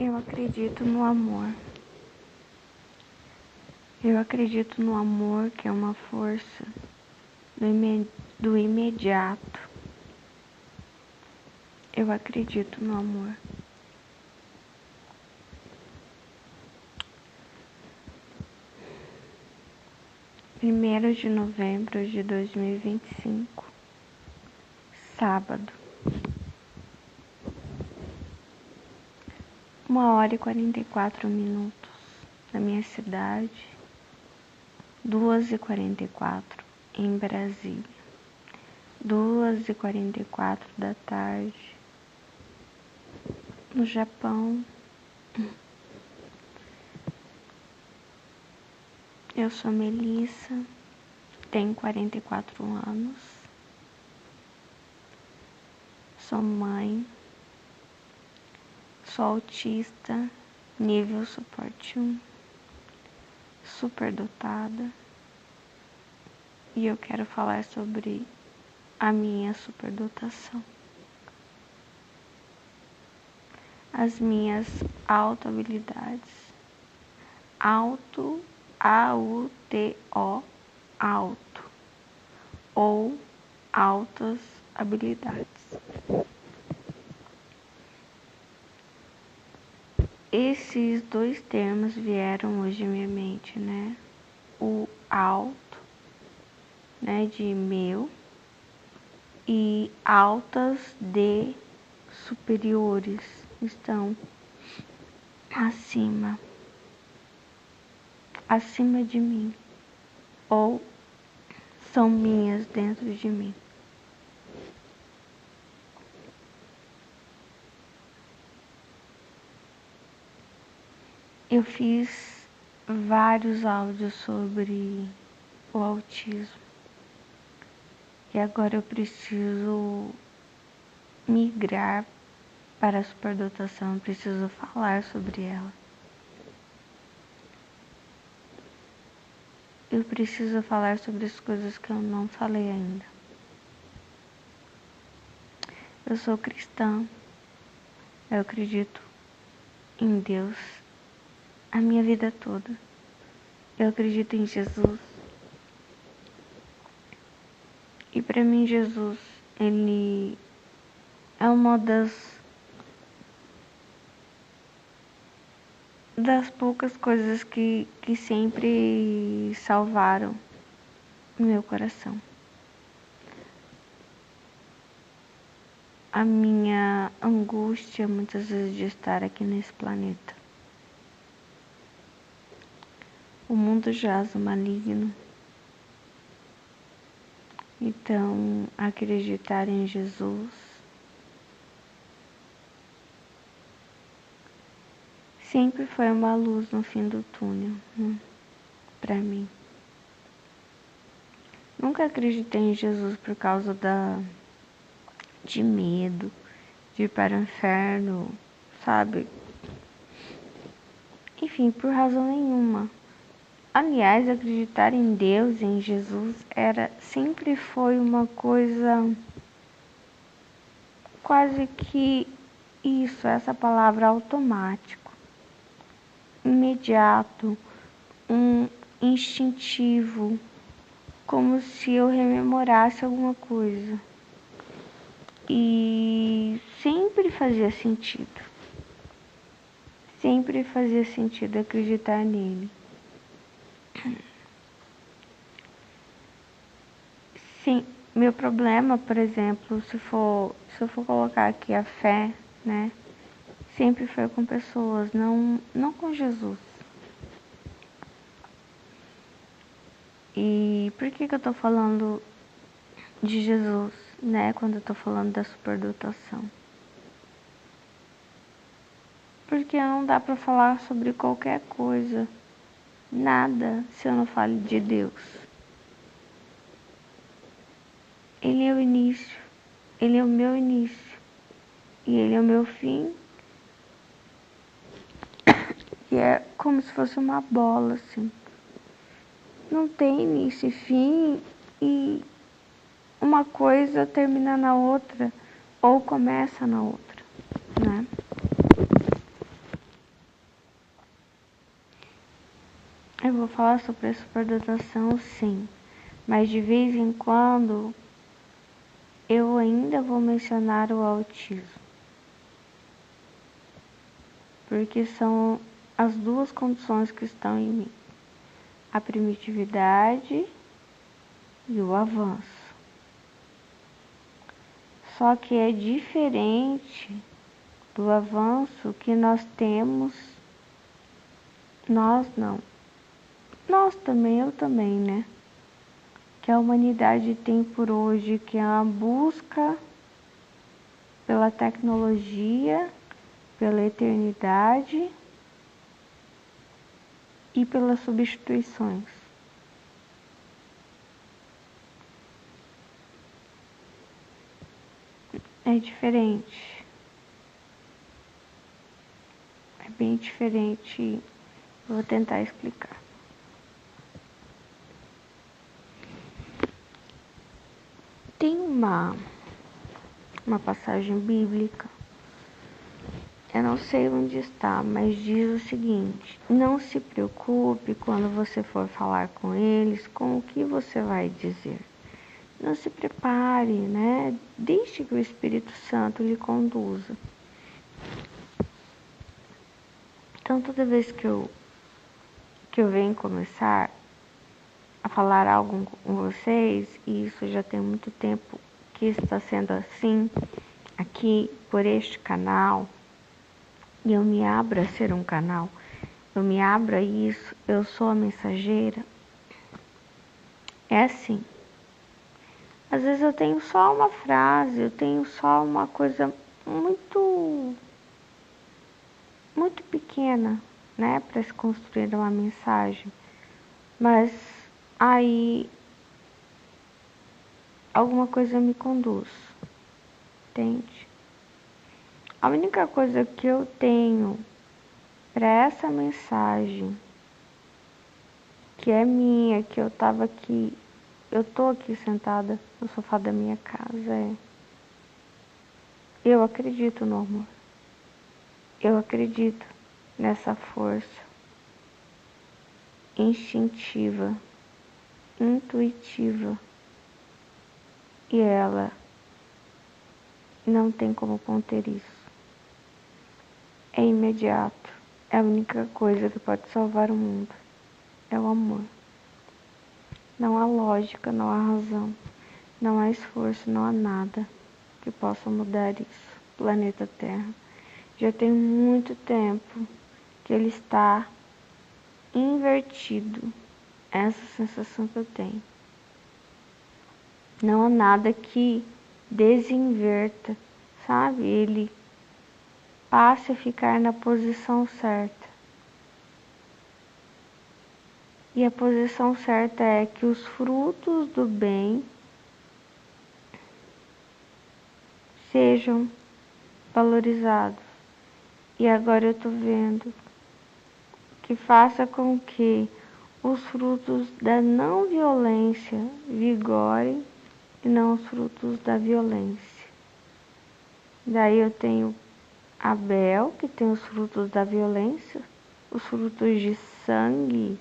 Eu acredito no amor. Eu acredito no amor, que é uma força do imediato. Eu acredito no amor. Primeiro de novembro de 2025, sábado, 1h44 na minha cidade, 2h44 em Brasília, 2h44 da tarde no Japão. Eu sou Melissa, tenho 44 anos, sou mãe, sou autista, nível suporte 1, superdotada, e eu quero falar sobre a minha superdotação. As minhas autohabilidades. Auto, A-U-T-O, auto, ou altas habilidades. Esses dois termos vieram hoje à minha mente, né? O alto, né, de meu, e altas de superiores, estão acima de mim, ou são minhas dentro de mim. Eu fiz vários áudios sobre o autismo e agora eu preciso migrar para a superdotação, eu preciso falar sobre ela. Eu preciso falar sobre as coisas que eu não falei ainda. Eu sou cristã, eu acredito em Deus a minha vida toda. Eu acredito em Jesus. E para mim Jesus, ele é uma das poucas coisas que sempre salvaram meu coração. A minha angústia muitas vezes de estar aqui nesse planeta. O mundo jaz o maligno. Então, acreditar em Jesus sempre foi uma luz no fim do túnel, para mim. Nunca acreditei em Jesus por causa de medo, de ir para o inferno, sabe? Enfim, por razão nenhuma. Aliás, acreditar em Deus, em Jesus, sempre foi uma coisa quase que essa palavra, automático, imediato, instintivo, como se eu rememorasse alguma coisa. E sempre fazia sentido. Sempre fazia sentido acreditar nele. Sim, meu problema, por exemplo, se eu for colocar aqui a fé, né, sempre foi com pessoas, não com Jesus. E por que eu tô falando de Jesus, né, quando eu tô falando da superdotação? Porque não dá pra falar sobre qualquer coisa, nada, se eu não falo de Deus. Ele é o início, ele é o meu início, e ele é o meu fim, e é como se fosse uma bola, assim. Não tem início e fim, e uma coisa termina na outra, ou começa na outra, né? vou falar sobre a superdotação, sim, mas de vez em quando eu ainda vou mencionar o autismo, porque são as duas condições que estão em mim, a primitividade e o avanço. Só que é diferente do avanço que nós temos, nós não, nós também, eu também, né? Que a humanidade tem por hoje, que é a busca pela tecnologia, pela eternidade e pelas substituições. É diferente. É bem diferente. Vou tentar explicar. Tem uma passagem bíblica, eu não sei onde está, mas diz o seguinte: não se preocupe quando você for falar com eles com o que você vai dizer. Não se prepare, né? Deixe que o Espírito Santo lhe conduza. Então, toda vez que eu venho começar a falar algo com vocês, e isso já tem muito tempo que está sendo assim, aqui por este canal, e eu me abro a ser um canal, eu me abro a isso, eu sou a mensageira, é assim. Às vezes eu tenho só uma frase, eu tenho só uma coisa muito pequena, né, para se construir uma mensagem, mas aí alguma coisa me conduz, entende? A única coisa que eu tenho para essa mensagem, que é minha, que eu tô aqui sentada no sofá da minha casa, eu acredito no amor. Eu acredito nessa força instintiva, intuitiva, e ela não tem como conter isso. É imediato. É a única coisa que pode salvar o mundo. É o amor. Não há lógica, não há razão, não há esforço, não há nada que possa mudar isso. Planeta Terra. Já tem muito tempo que ele está invertido. Essa sensação que eu tenho. Não há nada que desinverta, sabe? Ele passe a ficar na posição certa. E a posição certa é que os frutos do bem sejam valorizados. E agora eu tô vendo que faça com que os frutos da não violência vigorem e não os frutos da violência. Daí eu tenho Abel, que tem os frutos da violência, os frutos de sangue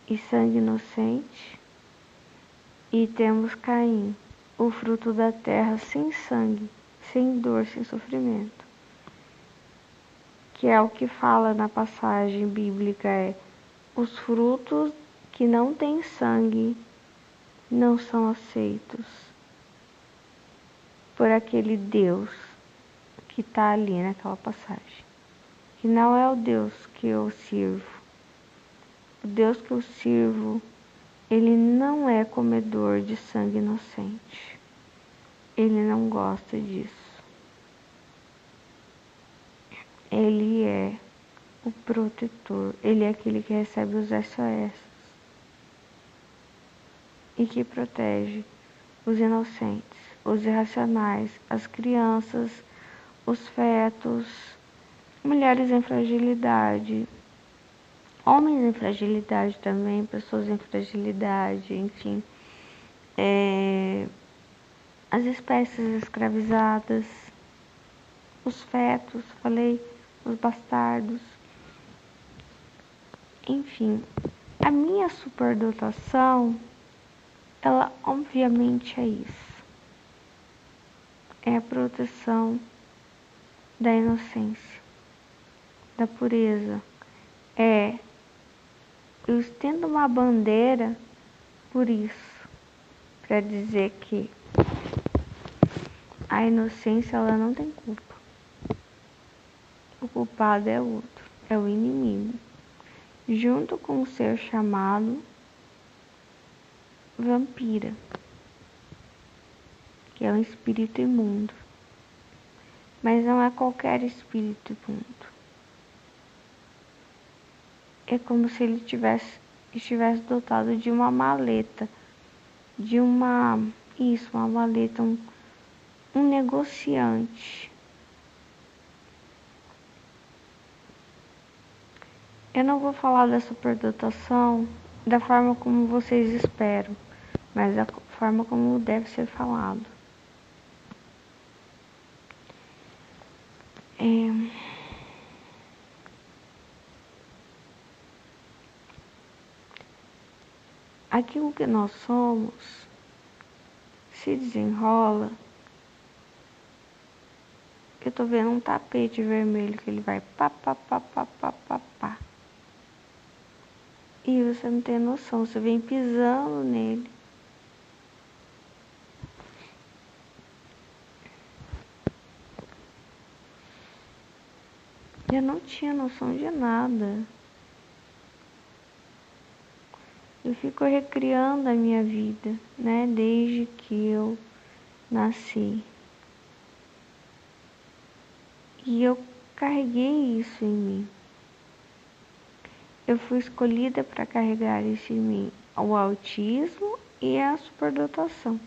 e sangue inocente. E temos Caim, o fruto da terra sem sangue, sem dor, sem sofrimento. Que é o que fala na passagem bíblica, os frutos que não têm sangue não são aceitos por aquele Deus que está ali naquela passagem. Que não é o Deus que eu sirvo. O Deus que eu sirvo, ele não é comedor de sangue inocente. Ele não gosta disso. Ele é o protetor. Ele é aquele que recebe os SOS e que protege os inocentes, os irracionais, as crianças, os fetos, mulheres em fragilidade, homens em fragilidade também, pessoas em fragilidade, enfim, as espécies escravizadas, os fetos, falei, os bastardos. Enfim, a minha superdotação, ela obviamente é isso. É a proteção da inocência, da pureza. Eu estendo uma bandeira por isso, para dizer que a inocência, ela não tem culpa. O culpado é o outro, é o inimigo, junto com o ser chamado vampira, que é um espírito imundo. Mas não é qualquer espírito imundo. É como se ele estivesse dotado de uma maleta, uma maleta, um negociante. Eu não vou falar da superdotação da forma como vocês esperam, mas da forma como deve ser falado. Aquilo que nós somos se desenrola. Eu tô vendo um tapete vermelho que ele vai pá, pá, pá, pá, pá, pá, pá. E você não tem noção, você vem pisando nele. Eu não tinha noção de nada. Eu fico recriando a minha vida, né? Desde que eu nasci. E eu carreguei isso em mim. Eu fui escolhida para carregar isso em mim. O autismo e a superdotação.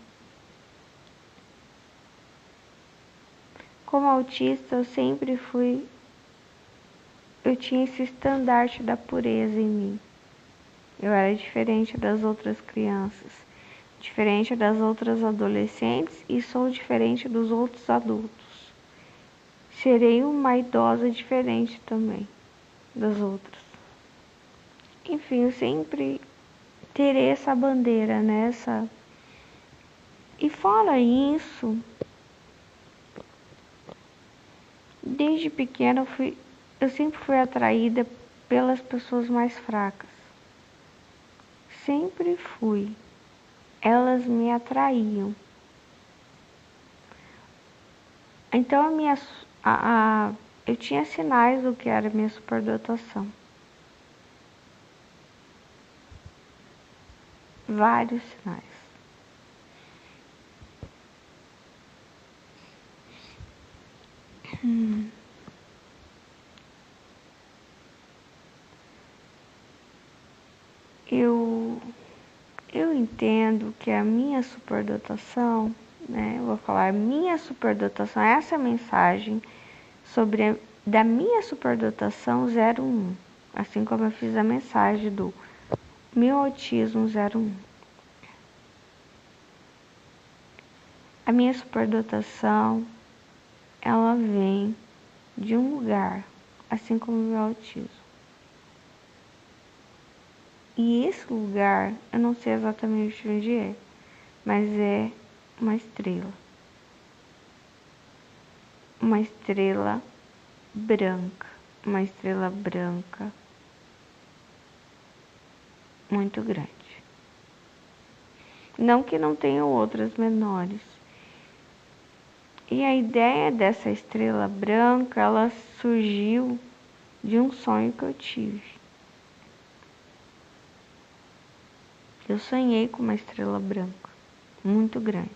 Como autista, eu tinha esse estandarte da pureza em mim. Eu era diferente das outras crianças, diferente das outras adolescentes e sou diferente dos outros adultos. Serei uma idosa diferente também das outras. Enfim, eu sempre terei essa bandeira, né? E fora isso, desde pequena eu sempre fui atraída pelas pessoas mais fracas. Sempre fui. Elas me atraíam. Então eu tinha sinais do que era a minha superdotação. Vários sinais. Eu entendo que a minha superdotação, né? Eu vou falar minha superdotação, essa mensagem da minha superdotação 01, assim como eu fiz a mensagem do meu autismo 01. A minha superdotação, ela vem de um lugar, assim como o meu autismo. E esse lugar, eu não sei exatamente onde é, mas é uma estrela. Uma estrela branca. Uma estrela branca muito grande. Não que não tenham outras menores. E a ideia dessa estrela branca, ela surgiu de um sonho que eu tive. Eu sonhei com uma estrela branca, muito grande.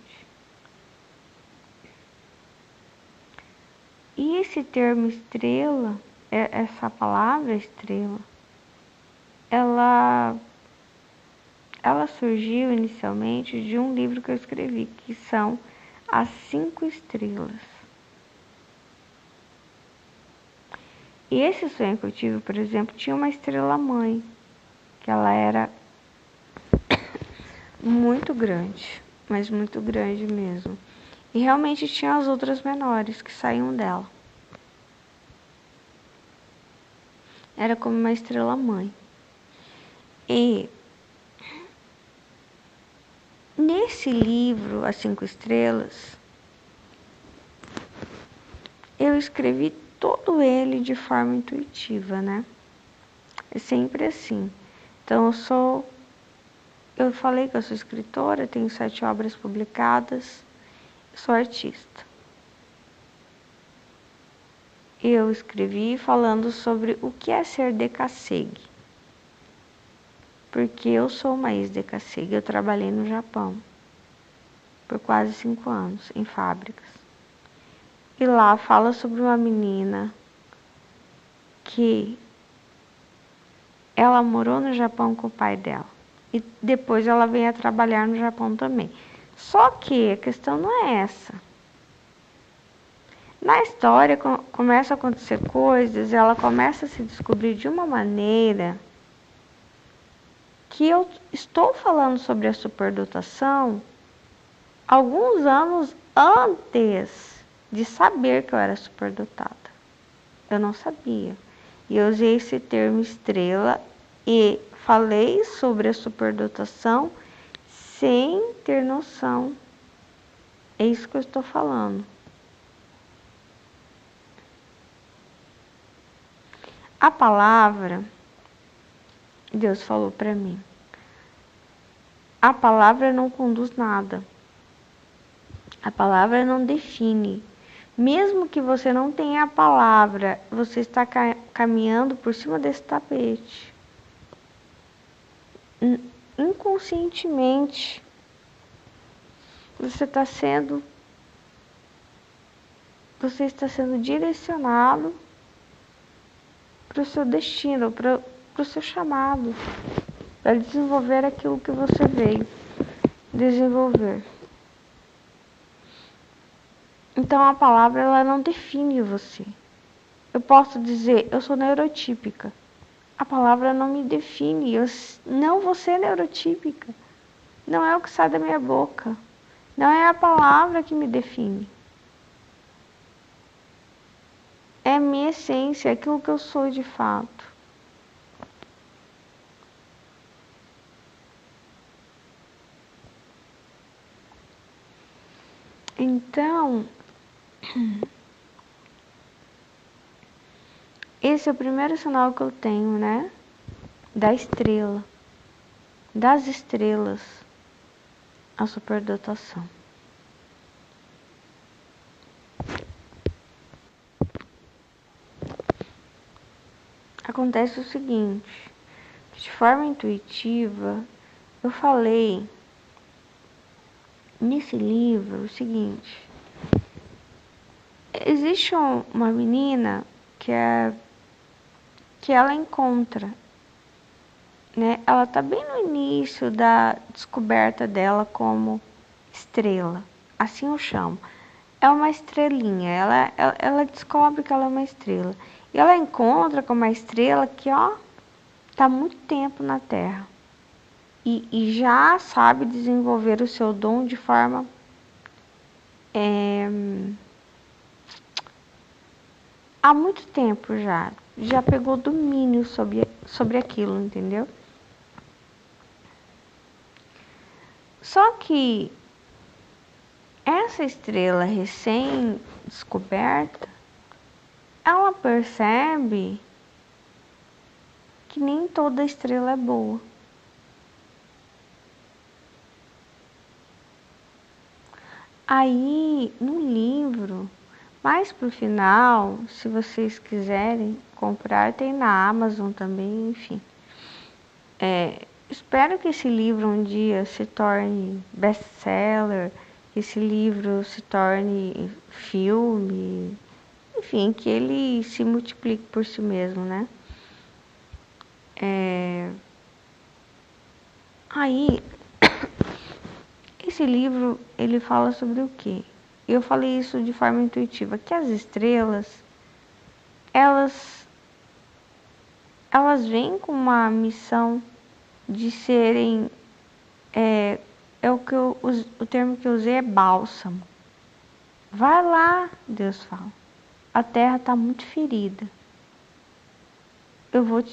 E esse termo estrela, essa palavra estrela, ela surgiu inicialmente de um livro que eu escrevi, que são As 5 Estrelas. E esse sonho que eu tive, por exemplo, tinha uma estrela mãe, que ela era muito grande, mas muito grande mesmo. E realmente tinha as outras menores que saíam dela. Era como uma estrela mãe. E nesse livro, As 5 Estrelas, eu escrevi todo ele de forma intuitiva, né? É sempre assim. Então, eu falei que eu sou escritora, tenho 7 obras publicadas, sou artista. Eu escrevi falando sobre o que é ser decassegue. Porque eu sou uma ex-decassegue, eu trabalhei no Japão por quase 5 anos em fábricas. E lá fala sobre uma menina que ela morou no Japão com o pai dela. E depois ela vem a trabalhar no Japão também. Só que a questão não é essa. Na história começa a acontecer coisas, ela começa a se descobrir de uma maneira que eu estou falando sobre a superdotação alguns anos antes de saber que eu era superdotada. Eu não sabia. E eu usei esse termo estrela e falei sobre a superdotação sem ter noção. É isso que eu estou falando. A palavra, Deus falou para mim, a palavra não conduz nada. A palavra não define. Mesmo que você não tenha a palavra, você está caminhando por cima desse tapete. Inconscientemente, você está sendo direcionado para o seu destino, para o seu chamado, para desenvolver aquilo que você veio desenvolver. Então a palavra ela não define você. Eu posso dizer, eu sou neurotípica. A palavra não me define, eu não vou ser neurotípica. Não é o que sai da minha boca. Não é a palavra que me define. É a minha essência, é aquilo que eu sou de fato. Então, esse é o primeiro sinal que eu tenho, né? Da estrela. Das estrelas, a superdotação. Acontece o seguinte, de forma intuitiva, eu falei nesse livro o seguinte, existe uma menina que ela encontra, né? Ela tá bem no início da descoberta dela como estrela, assim eu chamo. É uma estrelinha, ela descobre que ela é uma estrela. E ela encontra com uma estrela que, ó, tá há muito tempo na Terra. E já sabe desenvolver o seu dom de forma há muito tempo já pegou domínio sobre aquilo, entendeu? Só que essa estrela recém-descoberta, ela percebe que nem toda estrela é boa. Aí, no livro, mais pro final, se vocês quiserem comprar, tem na Amazon também, enfim. Espero que esse livro um dia se torne best-seller, que esse livro se torne filme, enfim, que ele se multiplique por si mesmo, né? Aí, esse livro, ele fala sobre o quê? Eu falei isso de forma intuitiva, que as estrelas, elas vêm com uma missão de serem, o termo que eu usei é bálsamo. Vai lá, Deus fala, a terra está muito ferida. Eu vou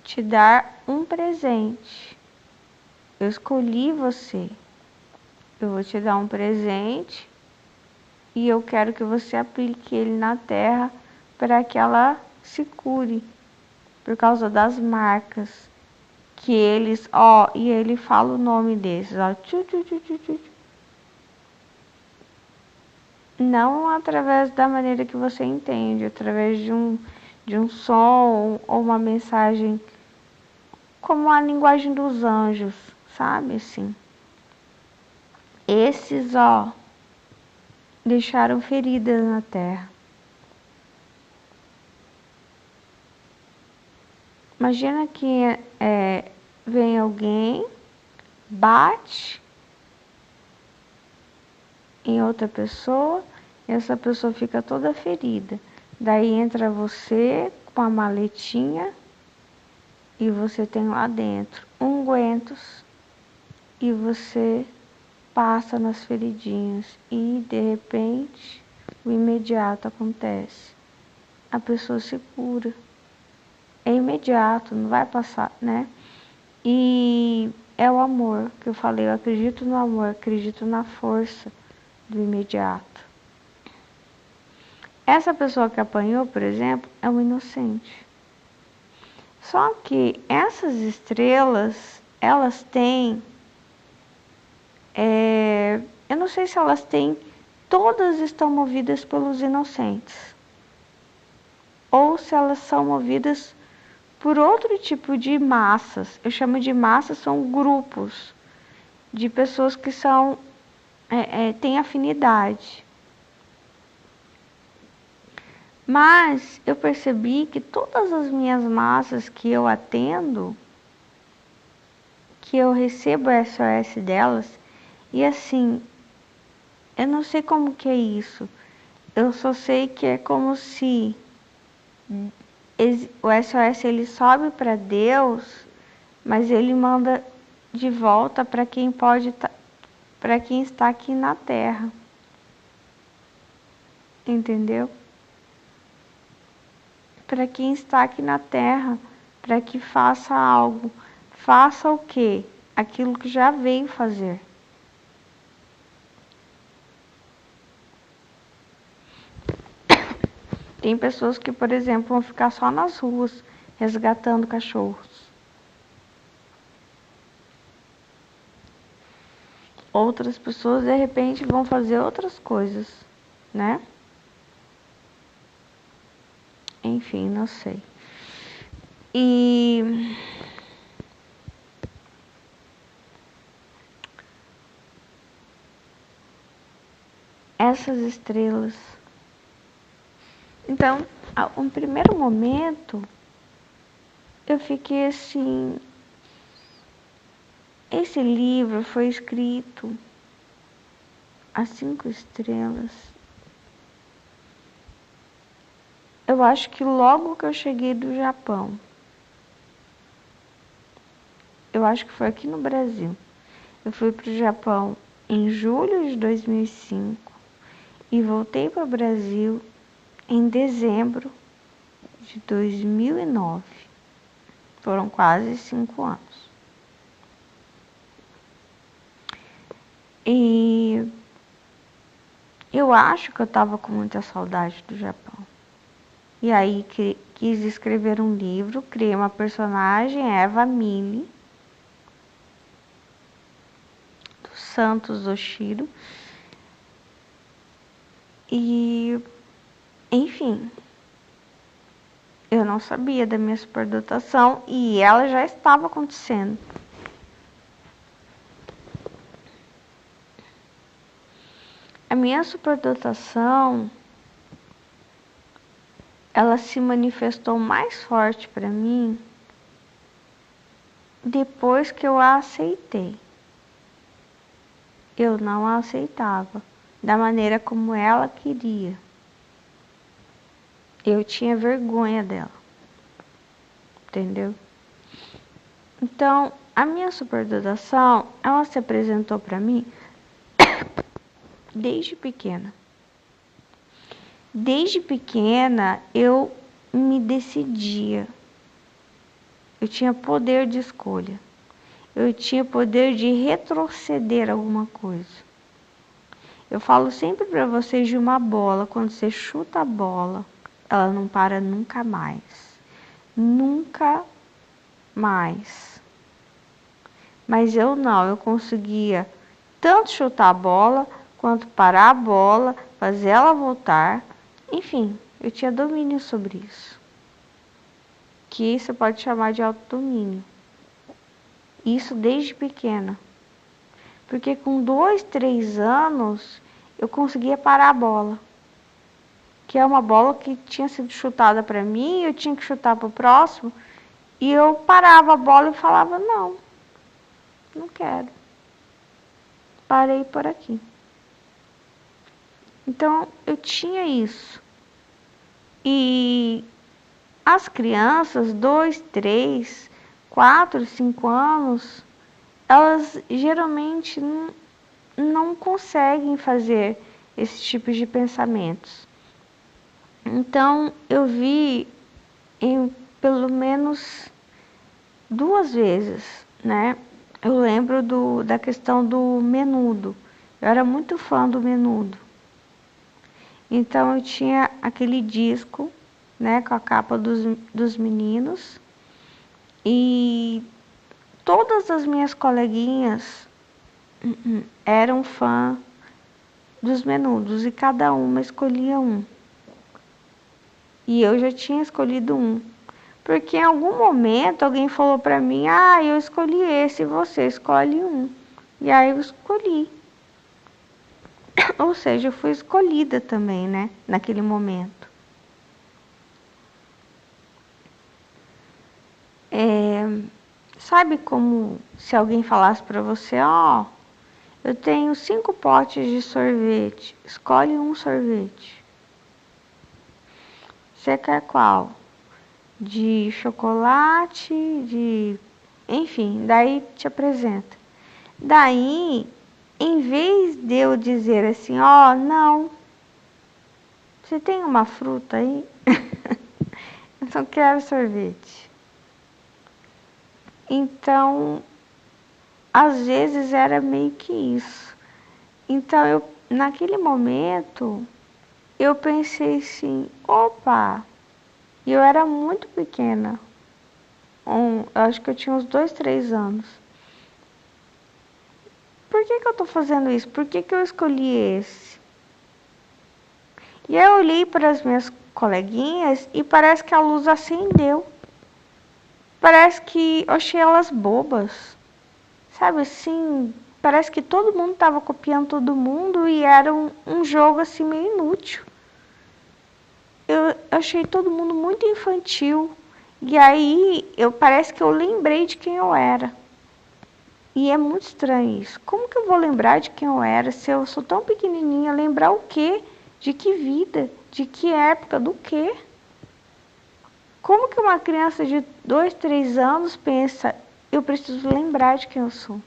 te dar um presente. Eu escolhi você. Eu vou te dar um presente e eu quero que você aplique ele na terra para que ela se cure por causa das marcas que eles, e ele fala o nome desses, tchu, tchu, tchu, tchu, tchu. Não através da maneira que você entende, através de um som ou uma mensagem como a linguagem dos anjos, sabe assim. Esses, deixaram feridas na terra. Imagina que vem alguém, bate em outra pessoa, e essa pessoa fica toda ferida. Daí entra você com a maletinha e você tem lá dentro ungüentos e você passa nas feridinhas e de repente o imediato acontece. A pessoa se cura. É imediato, não vai passar, né? E é o amor que eu falei, eu acredito no amor, acredito na força do imediato. Essa pessoa que apanhou, por exemplo, é um inocente. Só que essas estrelas, elas têm, eu não sei se elas têm, todas estão movidas pelos inocentes. Ou se elas são movidas por outro tipo de massas. Eu chamo de massas, são grupos de pessoas que são, têm afinidade. Mas eu percebi que todas as minhas massas que eu atendo, que eu recebo SOS delas, e assim, eu não sei como que é isso. Eu só sei que é como se o SOS ele sobe para Deus, mas ele manda de volta para quem para quem está aqui na Terra. Entendeu? Para quem está aqui na Terra, para que faça algo. Faça o quê? Aquilo que já veio fazer. Tem pessoas que, por exemplo, vão ficar só nas ruas resgatando cachorros. Outras pessoas, de repente, vão fazer outras coisas, né? Enfim, não sei. E essas estrelas. Então, um primeiro momento, eu fiquei assim. Esse livro foi escrito a 5 estrelas. Eu acho que logo que eu cheguei do Japão. Eu acho que foi aqui no Brasil. Eu fui para o Japão em julho de 2005 e voltei para o Brasil em dezembro de 2009. Foram quase 5 anos. E eu acho que eu estava com muita saudade do Japão. E aí quis escrever um livro, criei uma personagem, Eva Mili, do Santos Oshiro. E, enfim, eu não sabia da minha superdotação e ela já estava acontecendo. A minha superdotação, ela se manifestou mais forte para mim depois que eu a aceitei. Eu não a aceitava da maneira como ela queria. Eu tinha vergonha dela. Entendeu? Então, a minha superdotação, ela se apresentou para mim desde pequena. Desde pequena, eu me decidia. eu tinha poder de escolha. Eu tinha poder de retroceder alguma coisa. Eu falo sempre para vocês de uma bola, quando você chuta a bola, ela não para nunca mais. Nunca mais. Mas eu não, eu conseguia tanto chutar a bola, quanto parar a bola, fazer ela voltar. Enfim, eu tinha domínio sobre isso. Que você pode chamar de autodomínio. Isso desde pequena. Porque com 2, 3 anos, eu conseguia parar a bola. Que é uma bola que tinha sido chutada para mim, eu tinha que chutar para o próximo. E eu parava a bola e falava, não, não quero. Parei por aqui. Então, eu tinha isso. E as crianças, 2, 3, 4, 5 anos, elas geralmente não conseguem fazer esse tipo de pensamentos. Então, eu vi pelo menos 2 vezes, né? Eu lembro da questão do Menudo. Eu era muito fã do Menudo. Então, eu tinha aquele disco, né, com a capa dos meninos. E todas as minhas coleguinhas eram fã dos Menudos. E cada uma escolhia um. E eu já tinha escolhido um. Porque em algum momento alguém falou pra mim, eu escolhi esse, você escolhe um. E aí eu escolhi. Ou seja, eu fui escolhida também, né? Naquele momento. Sabe como se alguém falasse pra você, eu tenho 5 potes de sorvete, escolhe um sorvete. Você quer qual? De chocolate, enfim, daí te apresenta. Daí, em vez de eu dizer assim, não, você tem uma fruta aí? Eu não quero sorvete. Então, às vezes era meio que isso. Então, naquele momento, eu pensei assim, opa, e eu era muito pequena. Eu acho que eu tinha uns 2, 3 anos. Por que eu tô fazendo isso? Por que eu escolhi esse? E eu olhei para as minhas coleguinhas e parece que a luz acendeu. Parece que eu achei elas bobas. Sabe assim, parece que todo mundo estava copiando todo mundo e era um jogo assim meio inútil. Eu achei todo mundo muito infantil. E aí, parece que eu lembrei de quem eu era. E é muito estranho isso. Como que eu vou lembrar de quem eu era se eu sou tão pequenininha? Lembrar o quê? De que vida? De que época? Do quê? Como que uma criança de 2, 3 anos pensa, eu preciso lembrar de quem eu sou?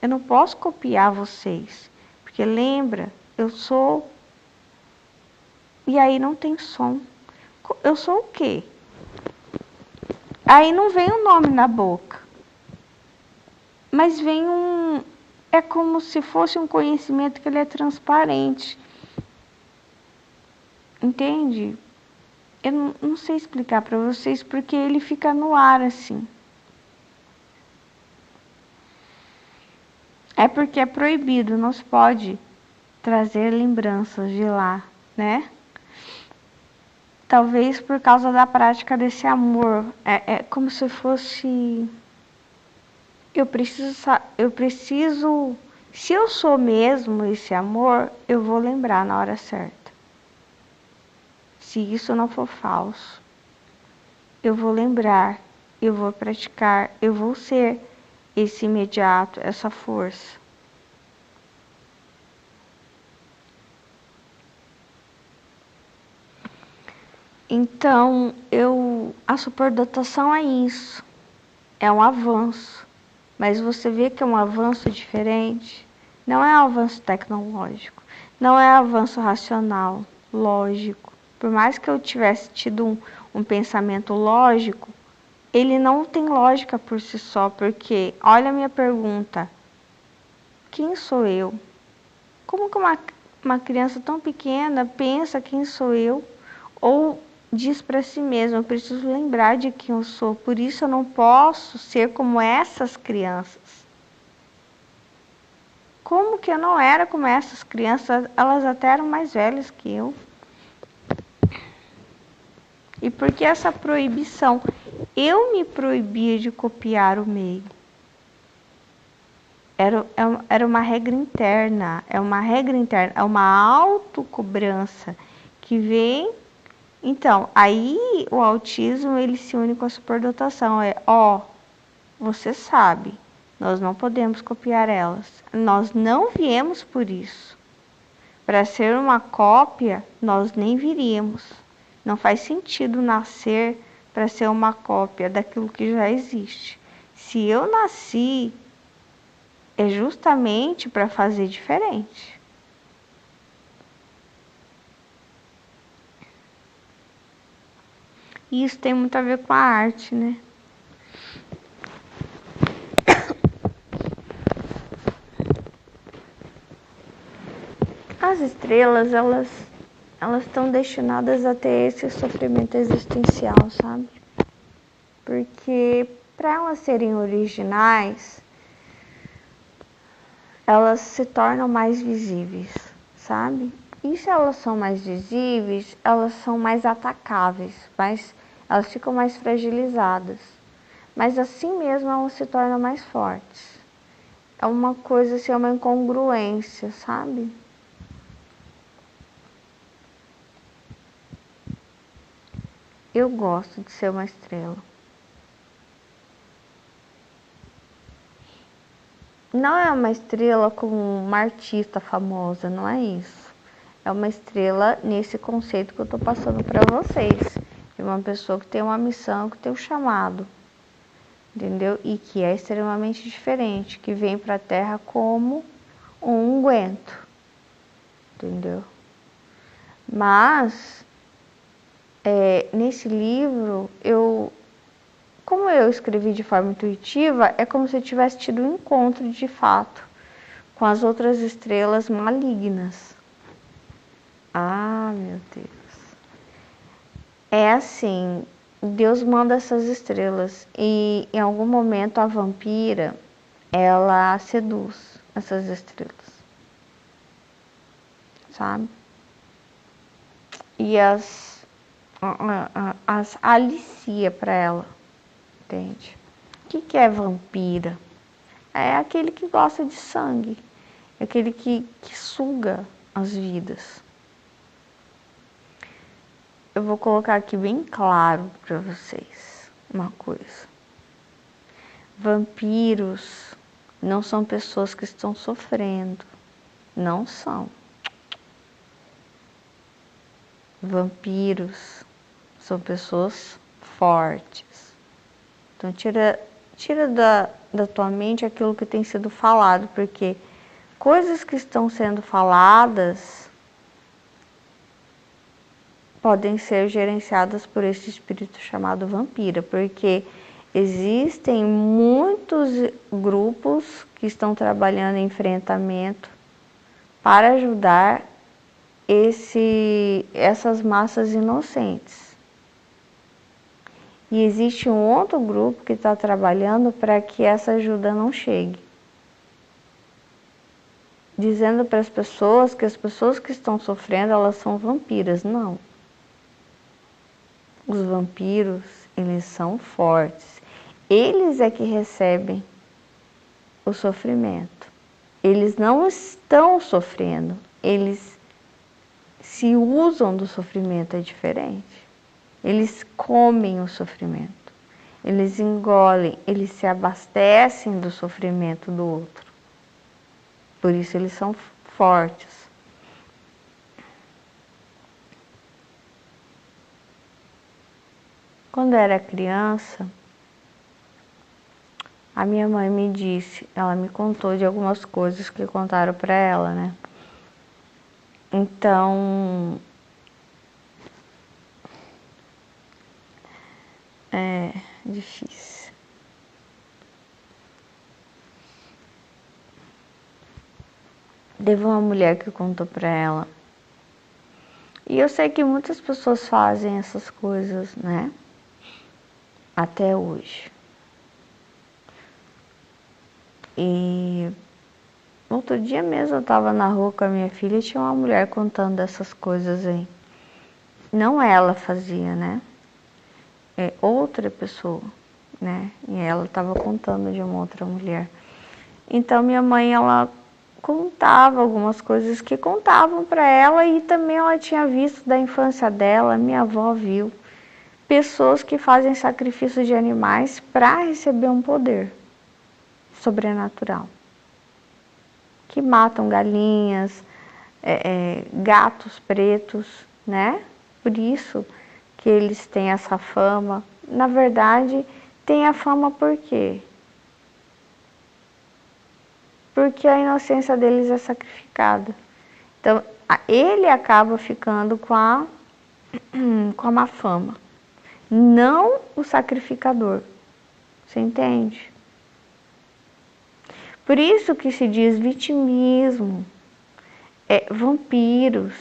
Eu não posso copiar vocês. Porque lembra, eu sou... E aí não tem som. Eu sou o quê? Aí não vem o nome na boca. Mas vem é como se fosse um conhecimento que ele é transparente. Entende? Eu não sei explicar para vocês porque ele fica no ar assim. É porque é proibido, não se pode trazer lembranças de lá, né? Talvez por causa da prática desse amor. É como se fosse... Eu preciso, se eu sou mesmo esse amor, eu vou lembrar na hora certa. Se isso não for falso, eu vou lembrar, eu vou praticar, eu vou ser esse imediato, essa força. Então, a superdotação é isso, é um avanço. Mas você vê que é um avanço diferente. Não é um avanço tecnológico. Não é avanço racional, lógico. Por mais que eu tivesse tido um pensamento lógico, ele não tem lógica por si só, porque olha a minha pergunta: quem sou eu? Como que uma criança tão pequena pensa quem sou eu? Ou diz para si mesma: eu preciso lembrar de quem eu sou, por isso eu não posso ser como essas crianças. Como que eu não era como essas crianças? Elas até eram mais velhas que eu. E por que essa proibição? Eu me proibia de copiar o meio. Era uma regra interna, é uma autocobrança que vem. Então, aí o autismo ele se une com a superdotação. Você sabe, nós não podemos copiar elas. Nós não viemos por isso. Para ser uma cópia, nós nem viríamos. Não faz sentido nascer para ser uma cópia daquilo que já existe. Se eu nasci, é justamente para fazer diferente. E isso tem muito a ver com a arte, né? As estrelas, elas estão destinadas a ter esse sofrimento existencial, sabe? Porque para elas serem originais, elas se tornam mais visíveis, sabe? E se elas são mais visíveis, elas são mais atacáveis, elas ficam mais fragilizadas. Mas assim mesmo elas se tornam mais fortes. É uma coisa assim, é uma incongruência, sabe? Eu gosto de ser uma estrela. Não é uma estrela como uma artista famosa, não é isso. É uma estrela nesse conceito que eu estou passando para vocês. De uma pessoa que tem uma missão, que tem um chamado. Entendeu? E que é extremamente diferente, que vem para a Terra como um unguento. Entendeu? Mas, nesse livro, como eu escrevi de forma intuitiva, é como se eu tivesse tido um encontro de fato com as outras estrelas malignas. Ah, meu Deus. É assim, Deus manda essas estrelas e em algum momento a vampira, ela seduz essas estrelas. Sabe? E as alicia para ela, entende? O que é vampira? É aquele que gosta de sangue, é aquele que suga as vidas. Eu vou colocar aqui bem claro para vocês uma coisa. Vampiros não são pessoas que estão sofrendo, não são. Vampiros são pessoas fortes. Então tira da tua mente aquilo que tem sido falado, porque coisas que estão sendo faladas podem ser gerenciadas por esse espírito chamado vampira, porque existem muitos grupos que estão trabalhando em enfrentamento para ajudar essas massas inocentes. E existe um outro grupo que está trabalhando para que essa ajuda não chegue. Dizendo para as pessoas que as pessoas que estão sofrendo, elas são vampiras. Não. Os vampiros, eles são fortes. Eles é que recebem o sofrimento. Eles não estão sofrendo. Eles se usam do sofrimento, é diferente. Eles comem o sofrimento. Eles engolem, eles se abastecem do sofrimento do outro. Por isso eles são fortes. Quando eu era criança, a minha mãe me disse, ela me contou de algumas coisas que contaram para ela, né? Então, difícil. Teve uma mulher que contou pra ela. E eu sei que muitas pessoas fazem essas coisas, né? Até hoje. E outro dia mesmo eu tava na rua com a minha filha e tinha uma mulher contando dessas coisas aí. Não ela fazia, né? É outra pessoa, né? E ela tava contando de uma outra mulher. Então minha mãe, ela contava algumas coisas que contavam para ela e também ela tinha visto da infância dela, minha avó viu, pessoas que fazem sacrifício de animais para receber um poder sobrenatural. Que matam galinhas, gatos pretos, né? Por isso que eles têm essa fama. Na verdade, tem a fama por quê? Porque a inocência deles é sacrificada. Então, ele acaba ficando com a má fama, não o sacrificador. Você entende? Por isso que se diz vitimismo, vampiros.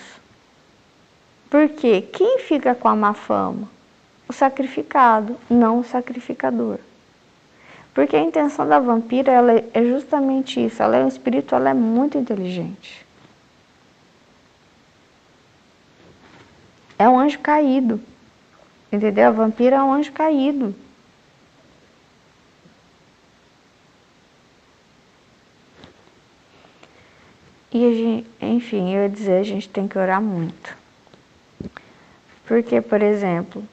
Porque quem fica com a má fama? O sacrificado, não o sacrificador. Porque a intenção da vampira ela é justamente isso. Ela é um espírito, ela é muito inteligente. É um anjo caído. Entendeu? A vampira é um anjo caído. E a gente, enfim, eu ia dizer, a gente tem que orar muito. Porque, por exemplo,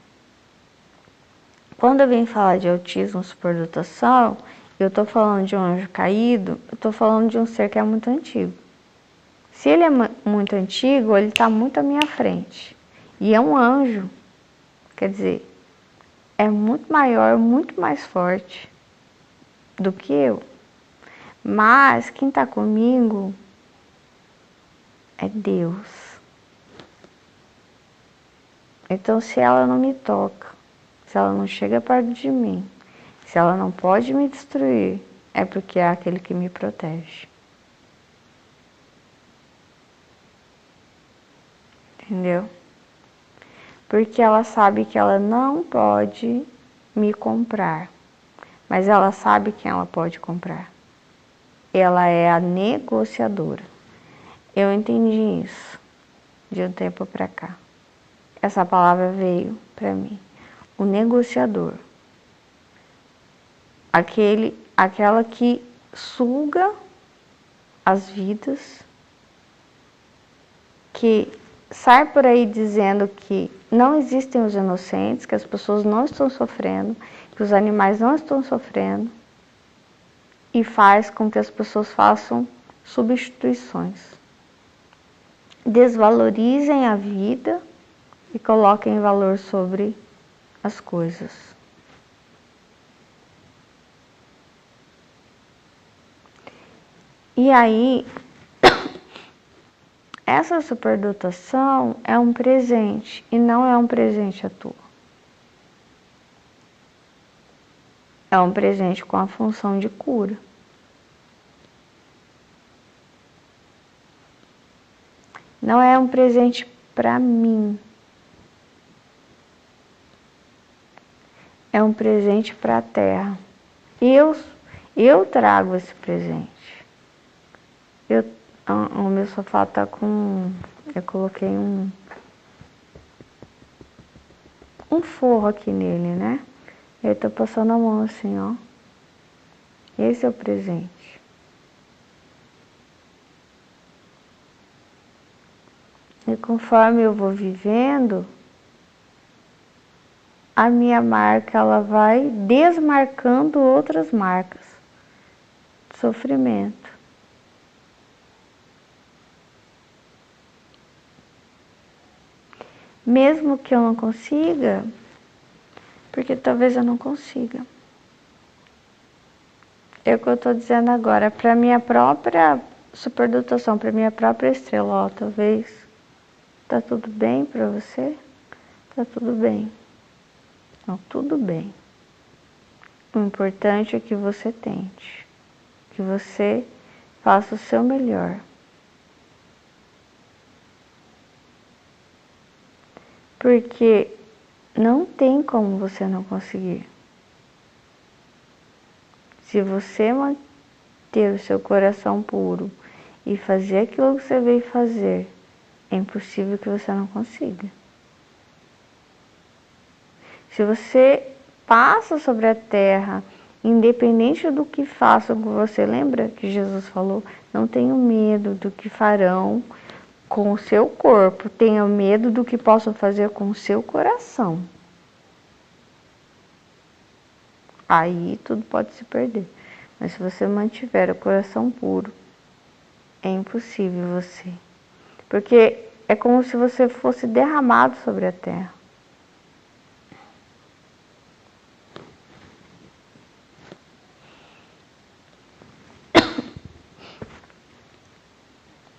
quando eu venho falar de autismo, superdotação, eu estou falando de um anjo caído, eu estou falando de um ser que é muito antigo. Se ele é muito antigo, ele está muito à minha frente. E é um anjo, quer dizer, é muito maior, muito mais forte do que eu. Mas quem está comigo é Deus. Então, se ela não me toca, se ela não chega perto de mim, se ela não pode me destruir, é porque é aquele que me protege. Entendeu? Porque ela sabe que ela não pode me comprar, mas ela sabe quem ela pode comprar. Ela é a negociadora. Eu entendi isso de um tempo para cá. Essa palavra veio para mim. O negociador. Aquela que suga as vidas, que sai por aí dizendo que não existem os inocentes, que as pessoas não estão sofrendo, que os animais não estão sofrendo, e faz com que as pessoas façam substituições. Desvalorizem a vida e coloquem valor sobre as coisas. E aí, essa superdotação é um presente e não é um presente à toa. É um presente com a função de cura. Não é um presente para mim. É um presente para a Terra. Eu trago esse presente. O meu sofá tá com... Eu coloquei um forro aqui nele, né? Eu tô passando a mão assim, ó. Esse é o presente. E conforme eu vou vivendo, a minha marca, ela vai desmarcando outras marcas de sofrimento. Mesmo que eu não consiga, porque talvez eu não consiga. É o que eu estou dizendo agora, para minha própria superdotação, para minha própria estrela, ó, talvez. Tá tudo bem para você? Tá tudo bem. Não, tudo bem. O importante é que você tente, que você faça o seu melhor. Porque não tem como você não conseguir. Se você manter o seu coração puro e fazer aquilo que você veio fazer, é impossível que você não consiga. Se você passa sobre a terra, independente do que façam com você, lembra que Jesus falou, não tenha medo do que farão com o seu corpo, tenha medo do que possam fazer com o seu coração. Aí tudo pode se perder. Mas se você mantiver o coração puro, é impossível você. Porque é como se você fosse derramado sobre a terra.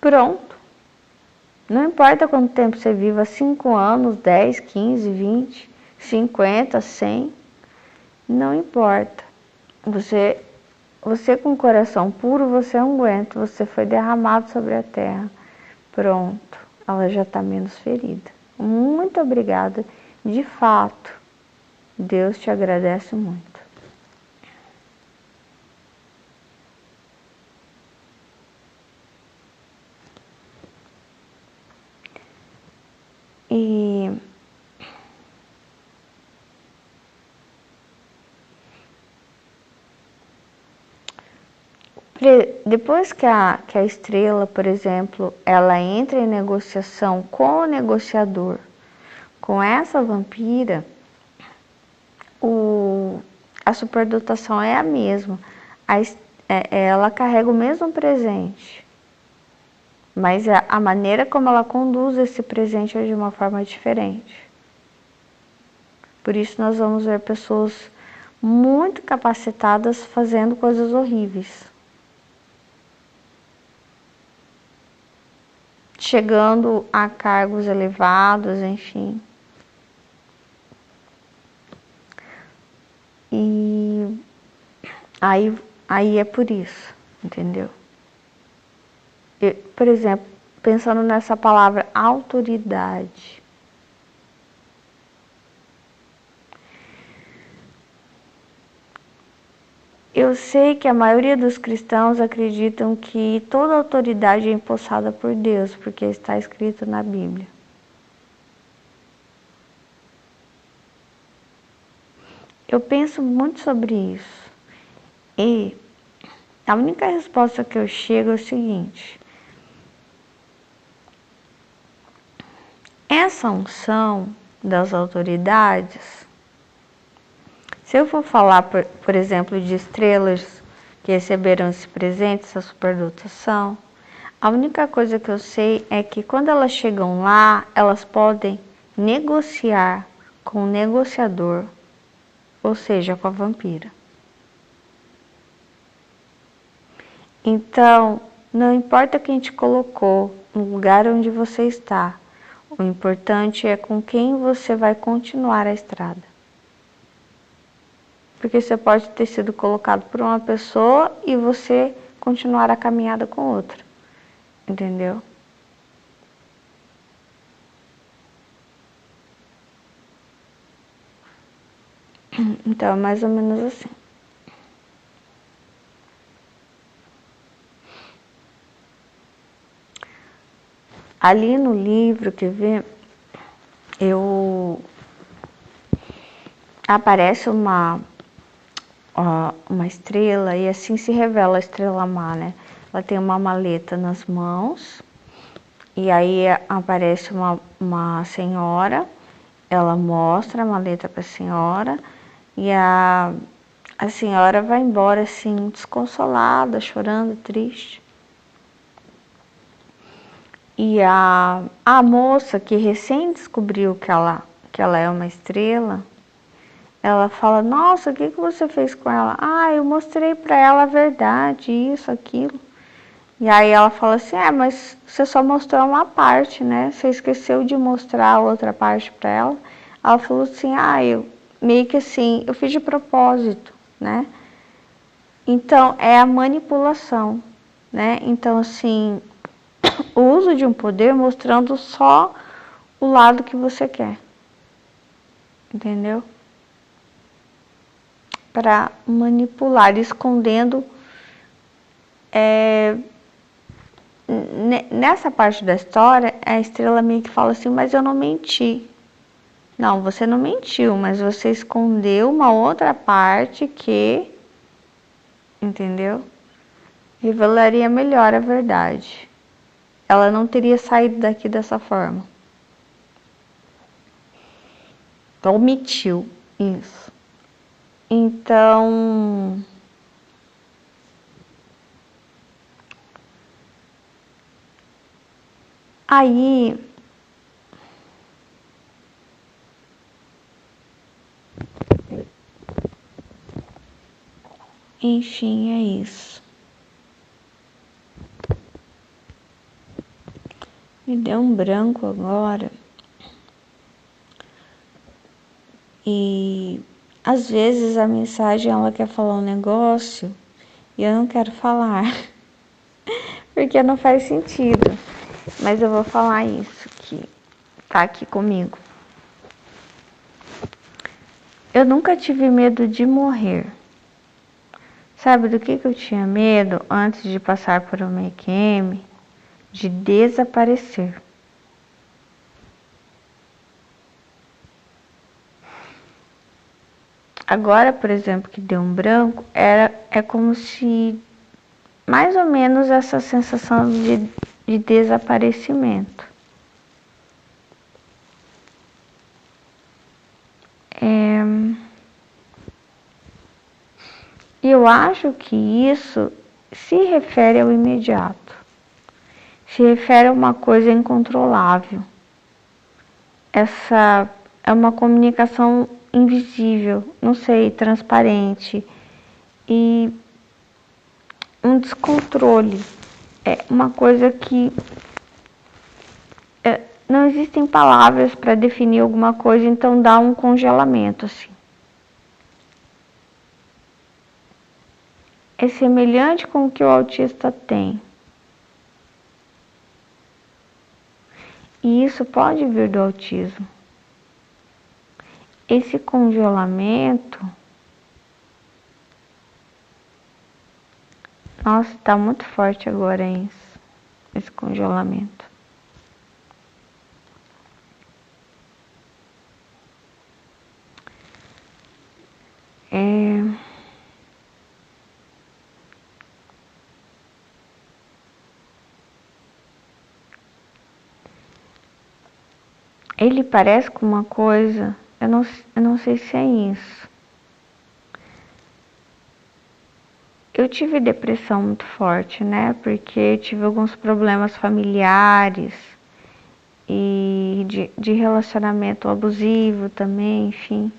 Pronto. Não importa quanto tempo você viva, 5 anos, 10, 15, 20, 50, 100, não importa. Você com o coração puro, você aguenta, você foi derramado sobre a terra. Pronto, ela já está menos ferida. Muito obrigada, de fato, Deus te agradece muito. E depois que a estrela, por exemplo, ela entra em negociação com o negociador, com essa vampira, a superdotação é a mesma. Ela carrega o mesmo presente, mas a maneira como ela conduz esse presente é de uma forma diferente. Por isso nós vamos ver pessoas muito capacitadas fazendo coisas horríveis, chegando a cargos elevados, enfim. E aí é por isso, entendeu? Por exemplo, pensando nessa palavra autoridade. Eu sei que a maioria dos cristãos acreditam que toda autoridade é empossada por Deus, porque está escrito na Bíblia. Eu penso muito sobre isso. E a única resposta que eu chego é o seguinte: essa unção das autoridades, se eu for falar, por exemplo, de estrelas que receberam esse presente, essa superdotação, a única coisa que eu sei é que quando elas chegam lá, elas podem negociar com o negociador, ou seja, com a vampira. Então, não importa quem te colocou no lugar onde você está, o importante é com quem você vai continuar a estrada. Porque você pode ter sido colocado por uma pessoa e você continuar a caminhada com outra. Entendeu? Então, é mais ou menos assim. Ali no livro que vê, aparece uma estrela e assim se revela a estrela má, né? Ela tem uma maleta nas mãos e aí aparece uma senhora, ela mostra a maleta para a senhora e a senhora vai embora assim, desconsolada, chorando, triste. E a moça que recém descobriu que ela é uma estrela, ela fala, nossa, o que você fez com ela? Ah, eu mostrei para ela a verdade, isso, aquilo. E aí ela fala assim, mas você só mostrou uma parte, né? Você esqueceu de mostrar a outra parte para ela. Ela falou assim, eu meio que assim, eu fiz de propósito. né? Então, é a manipulação, né? Então, assim, o uso de um poder mostrando só o lado que você quer, entendeu? Para manipular, escondendo. Nessa parte da história, a estrela meio que fala assim, mas eu não menti. Não, você não mentiu, mas você escondeu uma outra parte que, entendeu? Revelaria melhor a verdade. Ela não teria saído daqui dessa forma. Omitiu isso. Então, aí, enfim, é isso. Me deu um branco agora. E às vezes a mensagem ela quer falar um negócio e eu não quero falar, porque não faz sentido. Mas eu vou falar isso que tá aqui comigo. Eu nunca tive medo de morrer. Sabe do que eu tinha medo antes de passar por uma EQM? De desaparecer. Agora, por exemplo, que deu um branco, é como se mais ou menos essa sensação de desaparecimento. Eu acho que isso se refere ao imediato, se refere a uma coisa incontrolável. Essa é uma comunicação invisível, não sei, transparente e um descontrole. É uma coisa que não existem palavras para definir alguma coisa, então dá um congelamento assim. É semelhante com o que o autista tem. E isso pode vir do autismo. Esse congelamento, nossa, está muito forte agora isso, esse congelamento. Ele parece com uma coisa, eu não sei se é isso. Eu tive depressão muito forte, né? Porque tive alguns problemas familiares e de relacionamento abusivo também, enfim.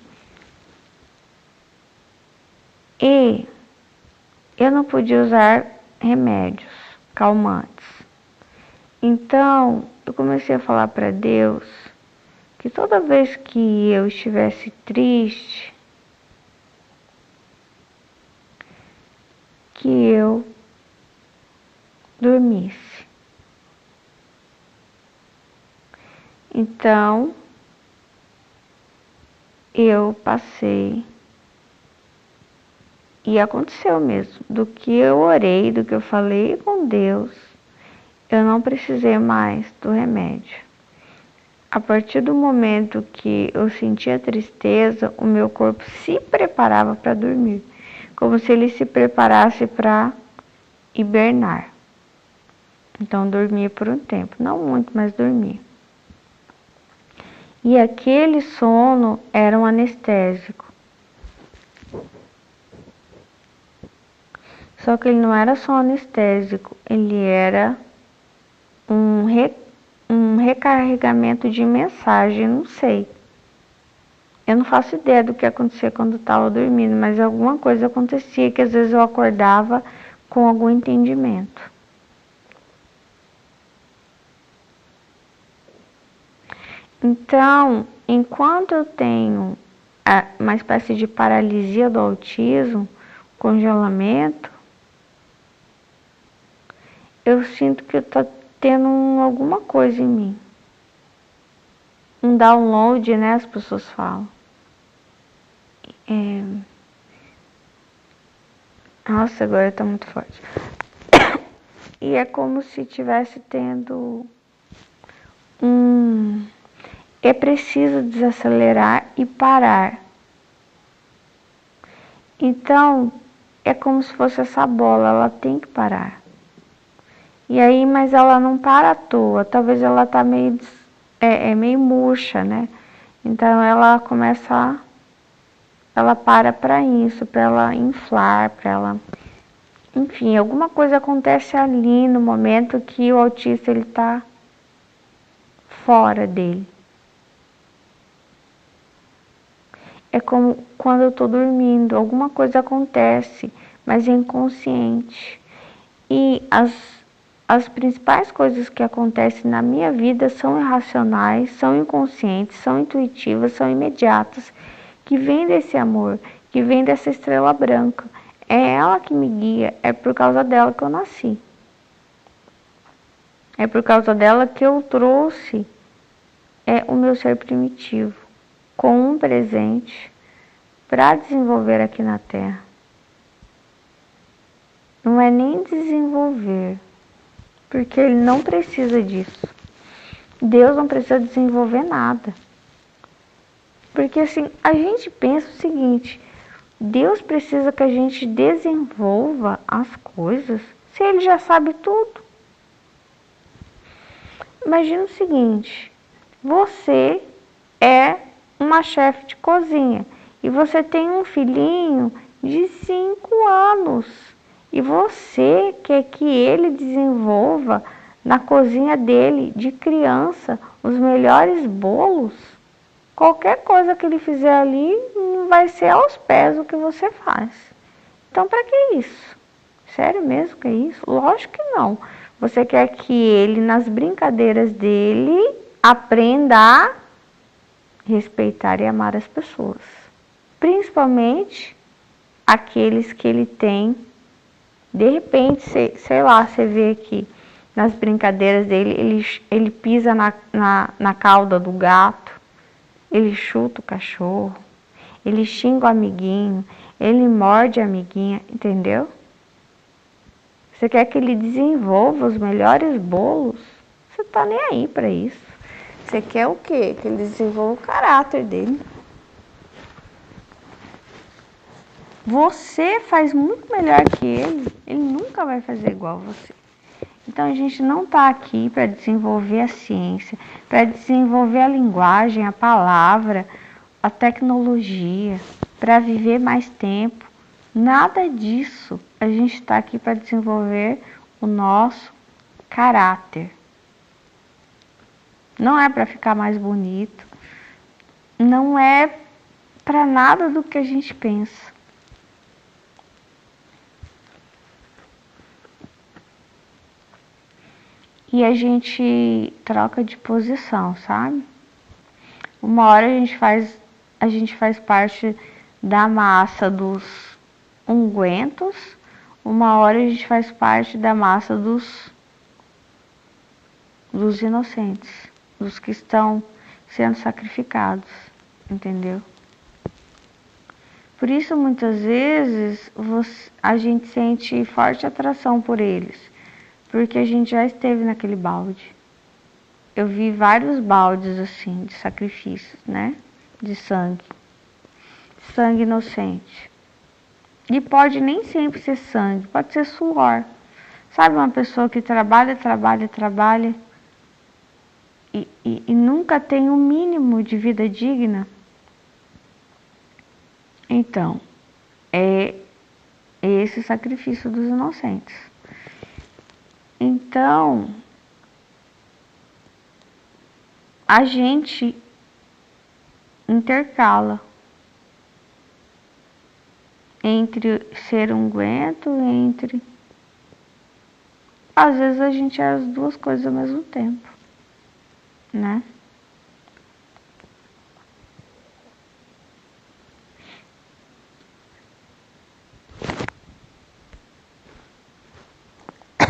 E eu não podia usar remédios calmantes. Então, eu comecei a falar para Deus que toda vez que eu estivesse triste, que eu dormisse. Então, eu passei e aconteceu mesmo. Do que eu orei, do que eu falei com Deus, eu não precisei mais do remédio. A partir do momento que eu sentia tristeza, o meu corpo se preparava para dormir, como se ele se preparasse para hibernar. Então, dormia por um tempo, não muito, mas dormia. E aquele sono era um anestésico. Só que ele não era só anestésico, ele era um recarregamento de mensagem, não sei. Eu não faço ideia do que acontecia quando estava dormindo, mas alguma coisa acontecia que às vezes eu acordava com algum entendimento. Então, enquanto eu tenho uma espécie de paralisia do autismo, congelamento, eu sinto que tá tendo alguma coisa em mim. Um download, né, as pessoas falam. Nossa, agora tá muito forte. E é como se tivesse tendo é preciso desacelerar e parar. Então, é como se fosse essa bola, ela tem que parar. E aí, mas ela não para à toa, talvez ela tá meio murcha, né? Então ela começa, ela para isso, para ela inflar, para ela, enfim, alguma coisa acontece ali no momento que o autista ele tá fora dele. É como quando eu estou dormindo, alguma coisa acontece, mas é inconsciente. E as principais coisas que acontecem na minha vida são irracionais, são inconscientes, são intuitivas, são imediatas, que vêm desse amor, que vêm dessa estrela branca. É ela que me guia, é por causa dela que eu nasci. É por causa dela que eu trouxe o meu ser primitivo, com um presente para desenvolver aqui na Terra. Não é nem desenvolver, porque ele não precisa disso. Deus não precisa desenvolver nada. Porque assim, a gente pensa o seguinte, Deus precisa que a gente desenvolva as coisas se ele já sabe tudo. Imagina o seguinte, você é uma chefe de cozinha e você tem um filhinho de 5 anos e você quer que ele desenvolva na cozinha dele, de criança, os melhores bolos. Qualquer coisa que ele fizer ali não vai ser aos pés o que você faz. Então, para que isso? Sério mesmo que é isso? Lógico que não. Você quer que ele, nas brincadeiras dele, aprenda a respeitar e amar as pessoas. Principalmente aqueles que ele tem. De repente, sei lá, você vê que nas brincadeiras dele, ele pisa na cauda do gato, ele chuta o cachorro, ele xinga o amiguinho, ele morde a amiguinha, entendeu? Você quer que ele desenvolva os melhores bolos? Você tá nem aí para isso. Você quer o quê? Que ele desenvolva o caráter dele. Você faz muito melhor que ele nunca vai fazer igual a você. Então a gente não está aqui para desenvolver a ciência, para desenvolver a linguagem, a palavra, a tecnologia, para viver mais tempo. Nada disso. A gente está aqui para desenvolver o nosso caráter. Não é para ficar mais bonito. Não é para nada do que a gente pensa. E a gente troca de posição, sabe? Uma hora a gente faz parte da massa dos ungüentos, uma hora a gente faz parte da massa dos inocentes, dos que estão sendo sacrificados, entendeu? Por isso, muitas vezes, a gente sente forte atração por eles, porque a gente já esteve naquele balde. Eu vi vários baldes assim, de sacrifícios, né? De sangue. Sangue inocente. E pode nem sempre ser sangue, pode ser suor. Sabe uma pessoa que trabalha e nunca tem um mínimo de vida digna? Então, é esse sacrifício dos inocentes. Então, a gente intercala entre ser unguento, às vezes a gente é as duas coisas ao mesmo tempo, né?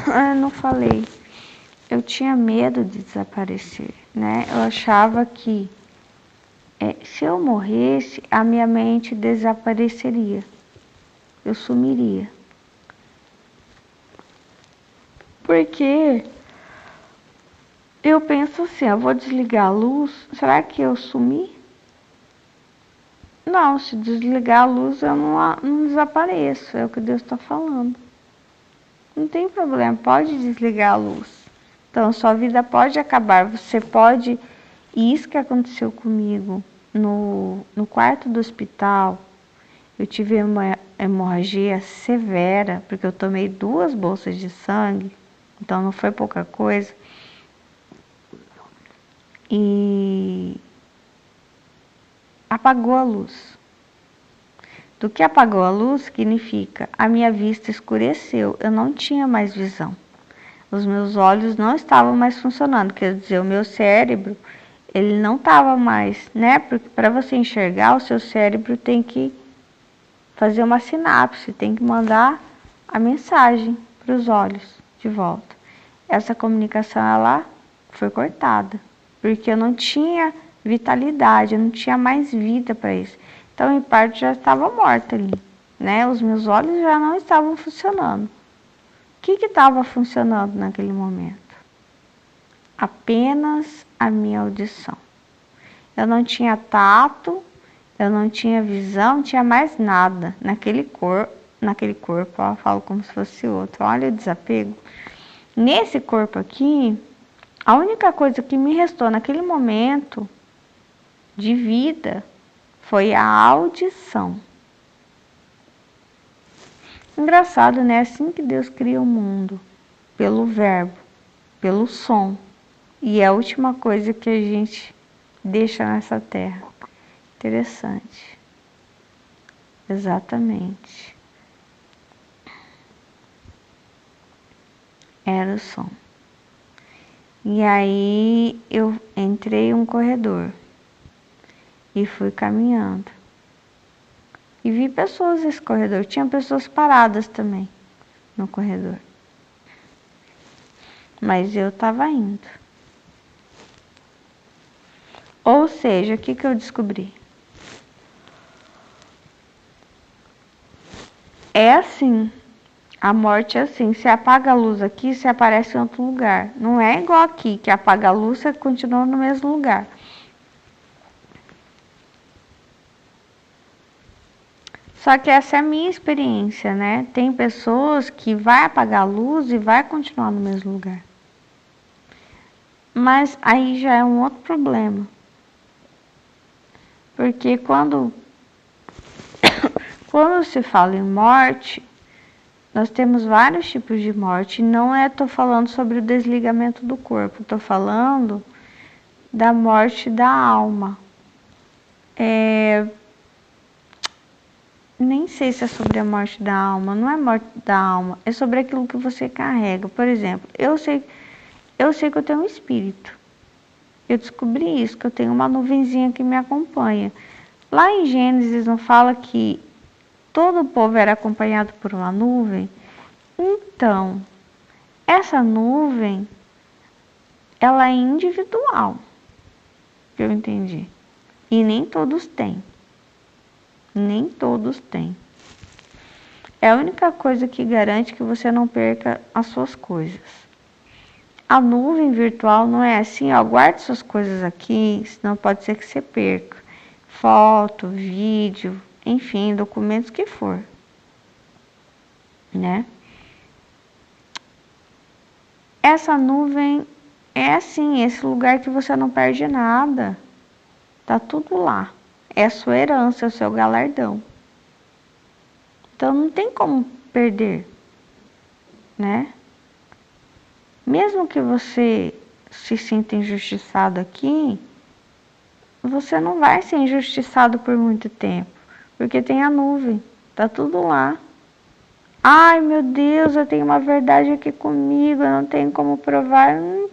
Eu não falei. Eu tinha medo de desaparecer, né? Eu achava que se eu morresse, a minha mente desapareceria. Eu sumiria. Porque eu penso assim, eu vou desligar a luz, será que eu sumi? Não, se desligar a luz eu não desapareço, é o que Deus está falando. Não tem problema, pode desligar a luz. Então, sua vida pode acabar, você pode... E isso que aconteceu comigo no quarto do hospital, eu tive uma hemorragia severa, porque eu tomei 2 bolsas de sangue, então não foi pouca coisa. E apagou a luz. Do que apagou a luz significa a minha vista escureceu, eu não tinha mais visão. Os meus olhos não estavam mais funcionando, quer dizer, o meu cérebro, ele não estava mais, né? Porque para você enxergar, o seu cérebro tem que fazer uma sinapse, tem que mandar a mensagem para os olhos de volta. Essa comunicação, ela foi cortada, porque eu não tinha vitalidade, eu não tinha mais vida para isso. Então, em parte, já estava morta ali, né? Os meus olhos já não estavam funcionando. O que estava funcionando naquele momento? Apenas a minha audição. Eu não tinha tato, eu não tinha visão, não tinha mais nada naquele corpo, ó, eu falo como se fosse outro. Olha o desapego. Nesse corpo aqui, a única coisa que me restou naquele momento de vida foi a audição. Engraçado, né? Assim que Deus cria o mundo, pelo verbo, pelo som. E é a última coisa que a gente deixa nessa terra. Interessante. Exatamente. Era o som. E aí eu entrei em um corredor e fui caminhando. E vi pessoas nesse corredor. Tinha pessoas paradas também no corredor. Mas eu estava indo. Ou seja, o que eu descobri? É assim. A morte é assim. Você apaga a luz aqui, você aparece em outro lugar. Não é igual aqui, que apaga a luz, você continua no mesmo lugar. Só que essa é a minha experiência, né? Tem pessoas que vai apagar a luz e vai continuar no mesmo lugar. Mas aí já é um outro problema. Porque quando se fala em morte, nós temos vários tipos de morte. Não tô falando sobre o desligamento do corpo, tô falando da morte da alma. Nem sei se é sobre a morte da alma, não é morte da alma, é sobre aquilo que você carrega. Por exemplo, eu sei que eu tenho um espírito. Eu descobri isso, que eu tenho uma nuvenzinha que me acompanha. Lá em Gênesis não fala que todo o povo era acompanhado por uma nuvem? Então, essa nuvem, ela é individual, que eu entendi. E nem todos têm. Nem todos têm. É a única coisa que garante que você não perca as suas coisas. A nuvem virtual não é assim, ó, guarde suas coisas aqui, senão pode ser que você perca. Foto, vídeo, enfim, documentos que for. Né? Essa nuvem é assim, esse lugar que você não perde nada. Tá tudo lá. É a sua herança, é o seu galardão. Então não tem como perder, né? Mesmo que você se sinta injustiçado aqui, você não vai ser injustiçado por muito tempo, porque tem a nuvem, tá tudo lá. Ai, meu Deus, eu tenho uma verdade aqui comigo, eu não tenho como provar. Não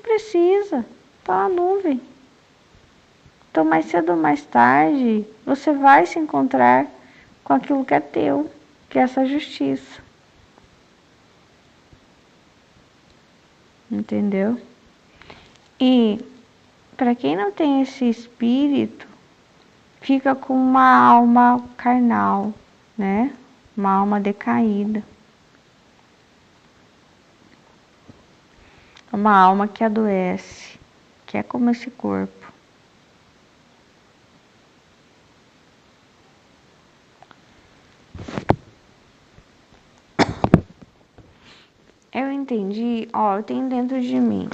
precisa, tá na nuvem. Então, mais cedo ou mais tarde, você vai se encontrar com aquilo que é teu, que é essa justiça. entendeu? E para quem não tem esse espírito, fica com uma alma carnal, né? Uma alma decaída. Uma alma que adoece, que é como esse corpo. Eu entendi, eu tenho dentro de mim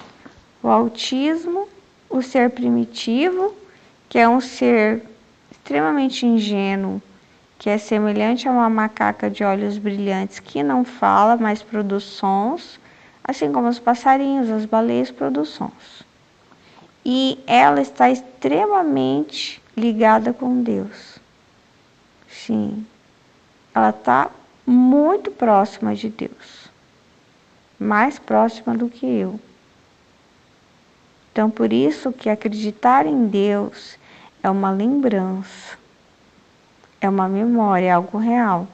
o autismo, o ser primitivo, que é um ser extremamente ingênuo, que é semelhante a uma macaca de olhos brilhantes que não fala, mas produz sons, assim como os passarinhos, as baleias produzem sons. E ela está extremamente ligada com Deus. Sim, ela está muito próxima de Deus, mais próxima do que eu. Então, por isso que acreditar em Deus é uma lembrança, é uma memória, é algo real,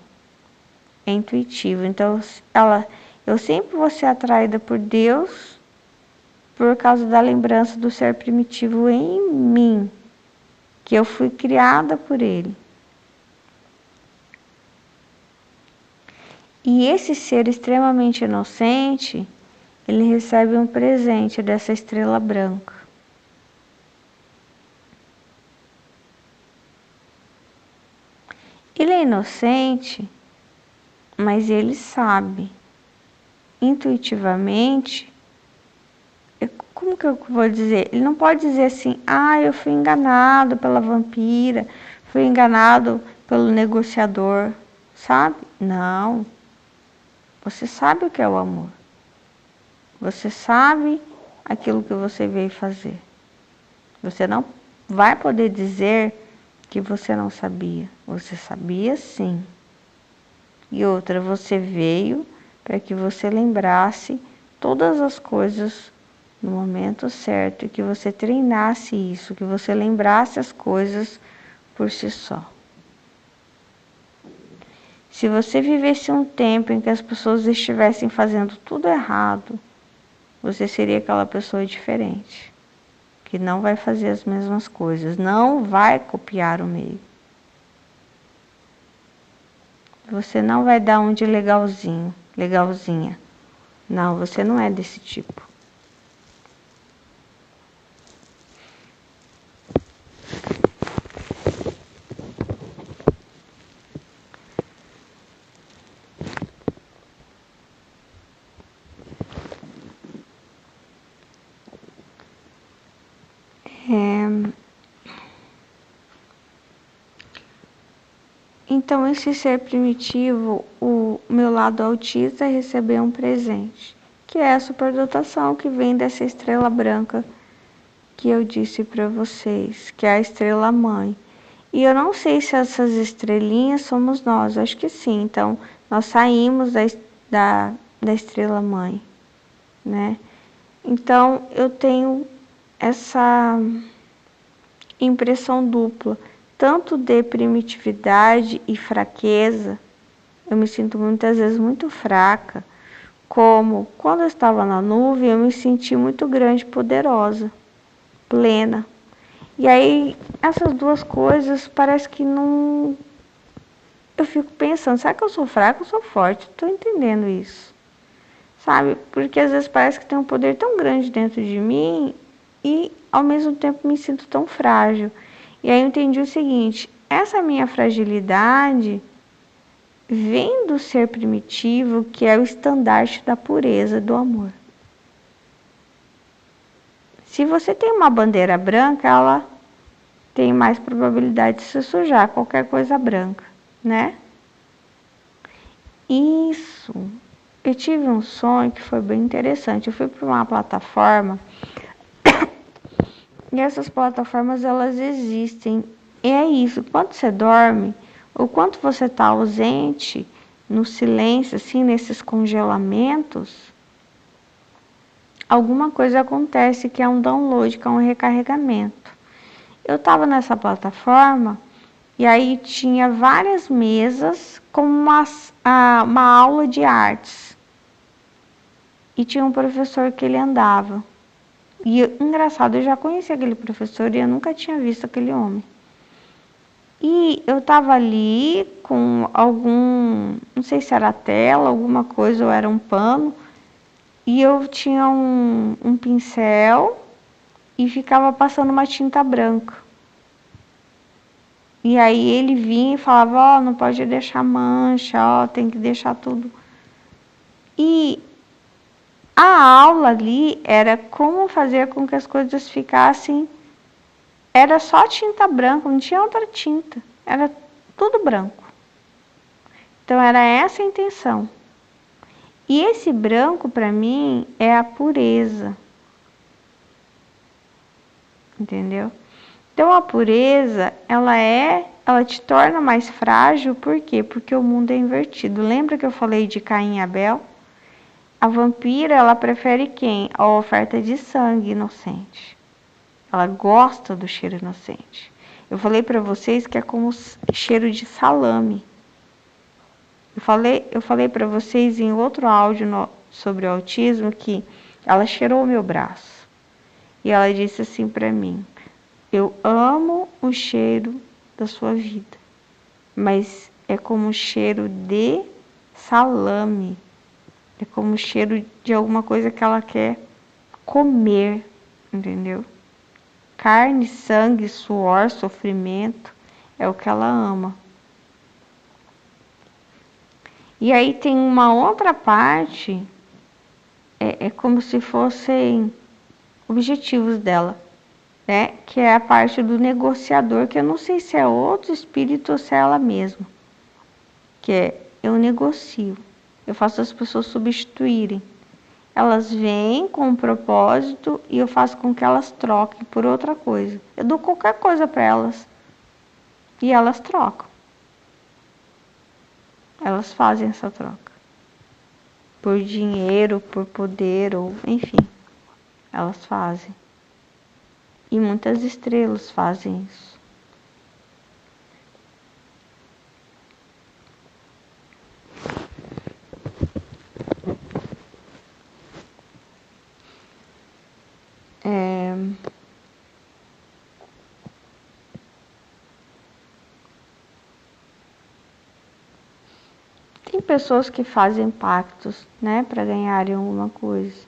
é intuitivo. Então, eu sempre vou ser atraída por Deus por causa da lembrança do ser primitivo em mim, que eu fui criada por Ele. E esse ser extremamente inocente, ele recebe um presente dessa estrela branca. Ele é inocente, mas ele sabe, intuitivamente, como que eu vou dizer? Ele não pode dizer assim, eu fui enganado pela vampira, fui enganado pelo negociador, sabe? Não. Você sabe o que é o amor. Você sabe aquilo que você veio fazer. Você não vai poder dizer que você não sabia. Você sabia sim. E outra, você veio para que você lembrasse todas as coisas no momento certo e que você treinasse isso, que você lembrasse as coisas por si só. Se você vivesse um tempo em que as pessoas estivessem fazendo tudo errado, você seria aquela pessoa diferente, que não vai fazer as mesmas coisas, não vai copiar o meio. Você não vai dar um de legalzinho, legalzinha. Não, você não é desse tipo. Então, esse ser primitivo, o meu lado autista, recebeu um presente, que é a superdotação que vem dessa estrela branca que eu disse para vocês, que é a estrela mãe. E eu não sei se essas estrelinhas somos nós, acho que sim. Então, nós saímos da estrela mãe, né? Então, eu tenho essa impressão dupla, tanto de primitividade e fraqueza, eu me sinto muitas vezes muito fraca, como quando eu estava na nuvem, eu me senti muito grande, poderosa, plena. E aí, essas duas coisas parece que não... Eu fico pensando, será que eu sou fraca ou sou forte? Estou entendendo isso, sabe? Porque às vezes parece que tem um poder tão grande dentro de mim e ao mesmo tempo me sinto tão frágil. E aí eu entendi o seguinte, essa minha fragilidade vem do ser primitivo, que é o estandarte da pureza do amor. Se você tem uma bandeira branca, ela tem mais probabilidade de se sujar, qualquer coisa branca, né? Isso. Eu tive um sonho que foi bem interessante. Eu fui para uma plataforma e essas plataformas, elas existem. E é isso, quando você dorme, o quanto você está ausente, no silêncio, assim, nesses congelamentos, alguma coisa acontece que é um download, que é um recarregamento. Eu estava nessa plataforma e aí tinha várias mesas com uma aula de artes. e tinha um professor que ele andava. E engraçado, eu já conhecia aquele professor e eu nunca tinha visto aquele homem. E eu estava ali com não sei se era tela, alguma coisa, ou era um pano, e eu tinha um pincel e ficava passando uma tinta branca. E aí ele vinha e falava, não pode deixar mancha, tem que deixar tudo. E a aula ali era como fazer com que as coisas ficassem... Era só tinta branca, não tinha outra tinta. Era tudo branco. Então era essa a intenção. E esse branco, para mim, é a pureza. Entendeu? Então a pureza, ela te torna mais frágil, por quê? Porque o mundo é invertido. Lembra que eu falei de Caim e Abel? A vampira, ela prefere quem? A oferta de sangue inocente. Ela gosta do cheiro inocente. Eu falei para vocês que é como cheiro de salame. Eu falei para vocês em outro áudio sobre o autismo que ela cheirou o meu braço. E ela disse assim para mim, eu amo o cheiro da sua vida, mas é como cheiro de salame. É como cheiro de alguma coisa que ela quer comer, entendeu? Carne, sangue, suor, sofrimento é o que ela ama. E aí tem uma outra parte, é como se fossem objetivos dela, né? Que é a parte do negociador, que eu não sei se é outro espírito ou se é ela mesma. Que é, eu negocio, eu faço as pessoas substituírem. Elas vêm com um propósito e eu faço com que elas troquem por outra coisa. Eu dou qualquer coisa para elas e elas trocam. Elas fazem essa troca. Por dinheiro, por poder, ou enfim, elas fazem. E muitas estrelas fazem isso. Tem pessoas que fazem pactos, né, para ganharem alguma coisa.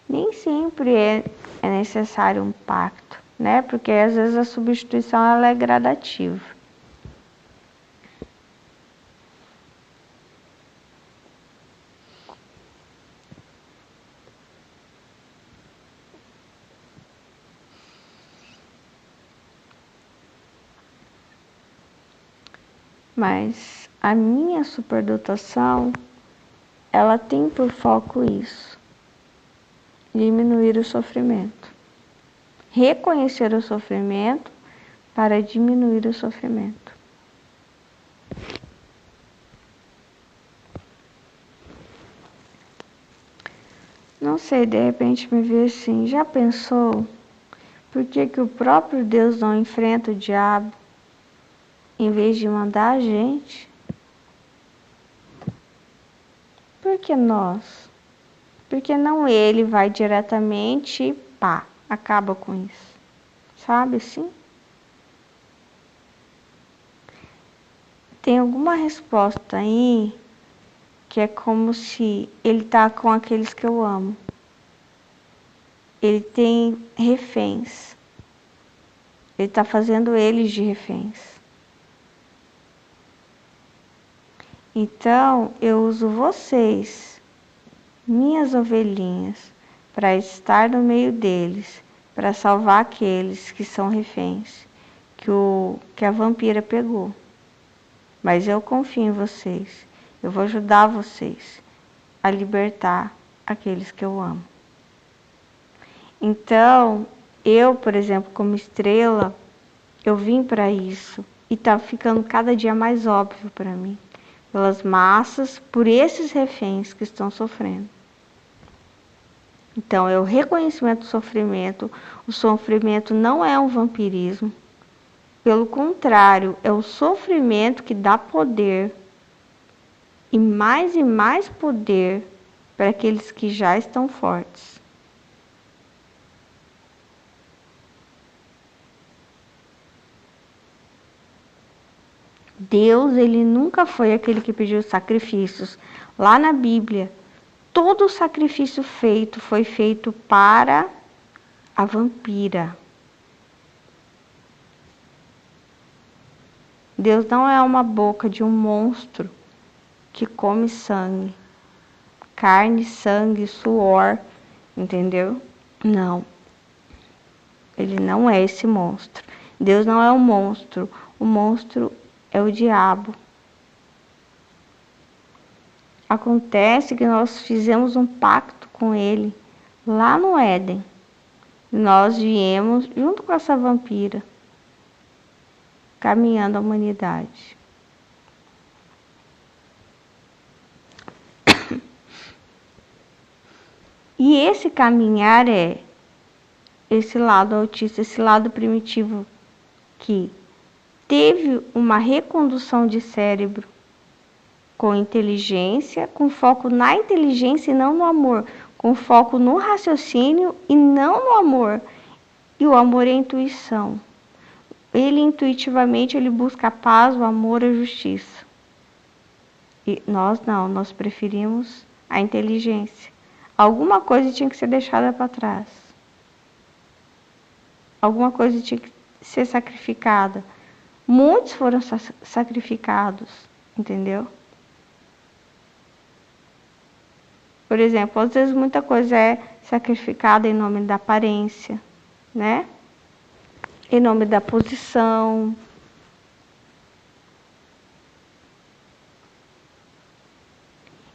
Nem sempre é necessário um pacto, né, porque às vezes a substituição ela é gradativa. Mas a minha superdotação, ela tem por foco isso. Diminuir o sofrimento. Reconhecer o sofrimento para diminuir o sofrimento. Não sei, de repente me veio assim, já pensou por que o próprio Deus não enfrenta o diabo em vez de mandar a gente? Por que nós? Porque não ele vai diretamente e pá, acaba com isso. Sabe assim? Tem alguma resposta aí que é como se ele tá com aqueles que eu amo. Ele tem reféns. Ele tá fazendo eles de reféns. Então, eu uso vocês, minhas ovelhinhas, para estar no meio deles, para salvar aqueles que são reféns, que a vampira pegou. Mas eu confio em vocês. Eu vou ajudar vocês a libertar aqueles que eu amo. Então, eu, por exemplo, como estrela, eu vim para isso e tá ficando cada dia mais óbvio para mim, pelas massas, por esses reféns que estão sofrendo. Então, é o reconhecimento do sofrimento. O sofrimento não é um vampirismo. Pelo contrário, é o sofrimento que dá poder e mais poder para aqueles que já estão fortes. Deus, ele nunca foi aquele que pediu sacrifícios. Lá na Bíblia, todo o sacrifício feito foi feito para a vampira. Deus não é uma boca de um monstro que come sangue, carne, sangue, suor, entendeu? Não. Ele não é esse monstro. Deus não é um monstro. O monstro é o diabo. Acontece que nós fizemos um pacto com ele lá no Éden. Nós viemos junto com essa vampira, caminhando a humanidade. E esse caminhar é esse lado autista, esse lado primitivo que teve uma recondução de cérebro com inteligência, com foco na inteligência e não no amor, com foco no raciocínio e não no amor. E o amor é a intuição. Ele intuitivamente ele busca a paz, o amor, a justiça. E nós não, nós preferimos a inteligência. Alguma coisa tinha que ser deixada para trás. Alguma coisa tinha que ser sacrificada. Muitos foram sacrificados, entendeu? Por exemplo, às vezes muita coisa é sacrificada em nome da aparência, né? Em nome da posição.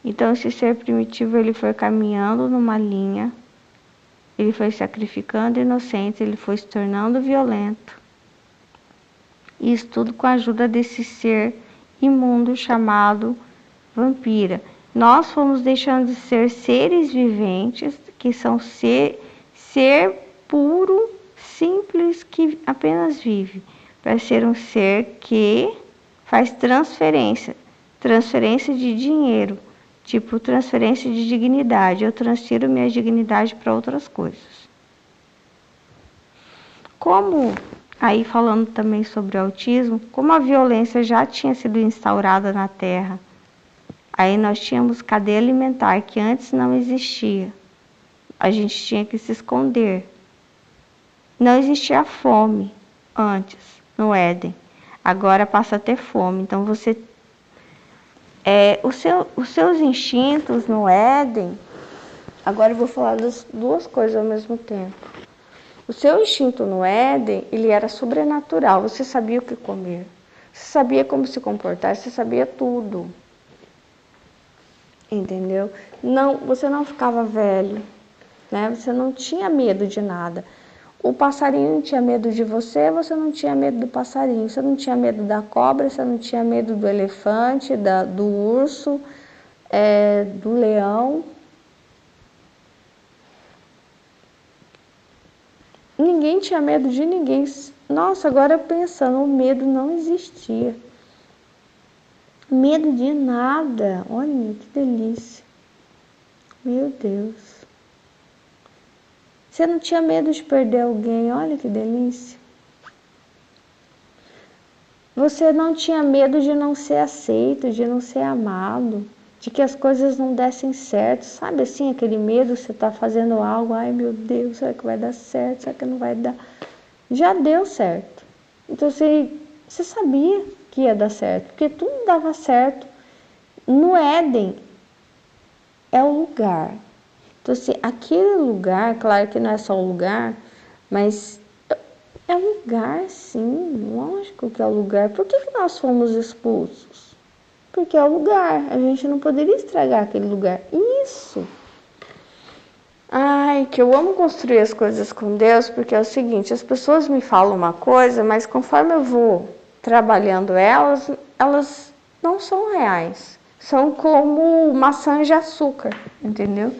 Então, esse ser primitivo, ele foi caminhando numa linha, ele foi sacrificando inocentes, ele foi se tornando violento. Isso tudo com a ajuda desse ser imundo chamado vampira. Nós fomos deixando de ser seres viventes, que são ser puro, simples, que apenas vive, para ser um ser que faz transferência de dinheiro, tipo transferência de dignidade. Eu transfiro minha dignidade para outras coisas. Como, aí falando também sobre o autismo, como a violência já tinha sido instaurada na Terra, aí nós tínhamos cadeia alimentar, que antes não existia. A gente tinha que se esconder. Não existia fome antes, no Éden. Agora passa a ter fome. Então você... os seus instintos no Éden... Agora eu vou falar das duas coisas ao mesmo tempo. O seu instinto no Éden, ele era sobrenatural. Você sabia o que comer. Você sabia como se comportar. Você sabia tudo. Entendeu? Não, você não ficava velho, né? Você não tinha medo de nada. O passarinho tinha medo de você, você não tinha medo do passarinho. Você não tinha medo da cobra, você não tinha medo do elefante, do urso, do leão. Ninguém tinha medo de ninguém. Nossa, agora pensando, o medo não existia. Medo de nada. Olha que delícia. Meu Deus. Você não tinha medo de perder alguém. Olha que delícia. Você não tinha medo de não ser aceito, de não ser amado, de que as coisas não dessem certo. Sabe assim, aquele medo, você tá fazendo algo, ai meu Deus, será que vai dar certo? Será que não vai dar? Já deu certo. Então você sabia que ia dar certo, porque tudo dava certo. No Éden é o lugar. Então, assim, aquele lugar, claro que não é só o lugar, mas é um lugar, sim, lógico que é o lugar. Por que nós fomos expulsos? Porque é o lugar, a gente não poderia estragar aquele lugar. Isso! Ai, que eu amo construir as coisas com Deus, porque é o seguinte, as pessoas me falam uma coisa, mas conforme eu vou trabalhando elas não são reais. São como maçãs de açúcar, entendeu?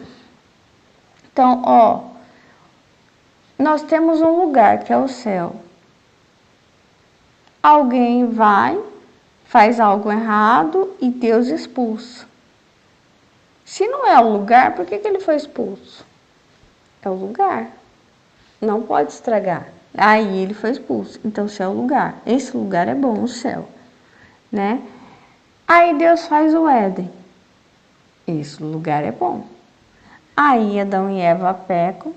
Então, ó, nós temos um lugar que é o céu. Alguém vai, faz algo errado e Deus expulsa. Se não é o lugar, por que ele foi expulso? É o lugar. Não pode estragar. Aí ele foi expulso. Então, se é o lugar. Esse lugar é bom, o céu. Né? Aí Deus faz o Éden. Esse lugar é bom. Aí Adão e Eva pecam.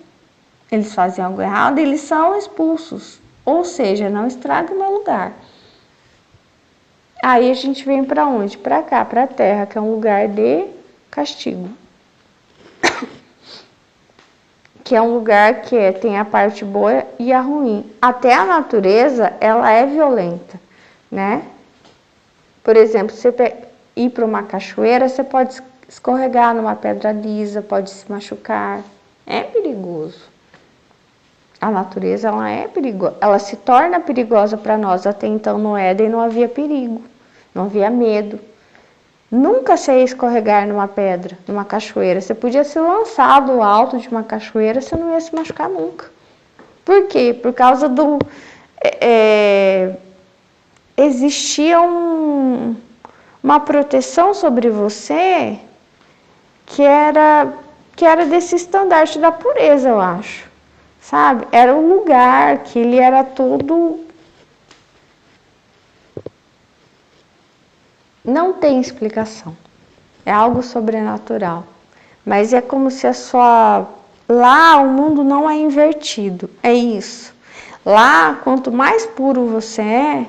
Eles fazem algo errado, eles são expulsos. Ou seja, não estraga o meu lugar. Aí a gente vem para onde? Para cá, para a terra, que é um lugar de castigo. Que é um lugar que tem a parte boa e a ruim. Até a natureza, ela é violenta, né? Por exemplo, você ir para uma cachoeira, você pode escorregar numa pedra lisa, pode se machucar. É perigoso. A natureza, ela é perigosa. Ela se torna perigosa para nós. Até então, no Éden, não havia perigo, não havia medo. Nunca você ia escorregar numa pedra, numa cachoeira. Você podia se lançar do alto de uma cachoeira, você não ia se machucar nunca. Por quê? Por causa do... existia uma proteção sobre você que era desse estandarte da pureza, eu acho. Sabe? Era um lugar que ele era todo... Não tem explicação. É algo sobrenatural. Mas é como se lá o mundo não é invertido. É isso. Lá, quanto mais puro você é,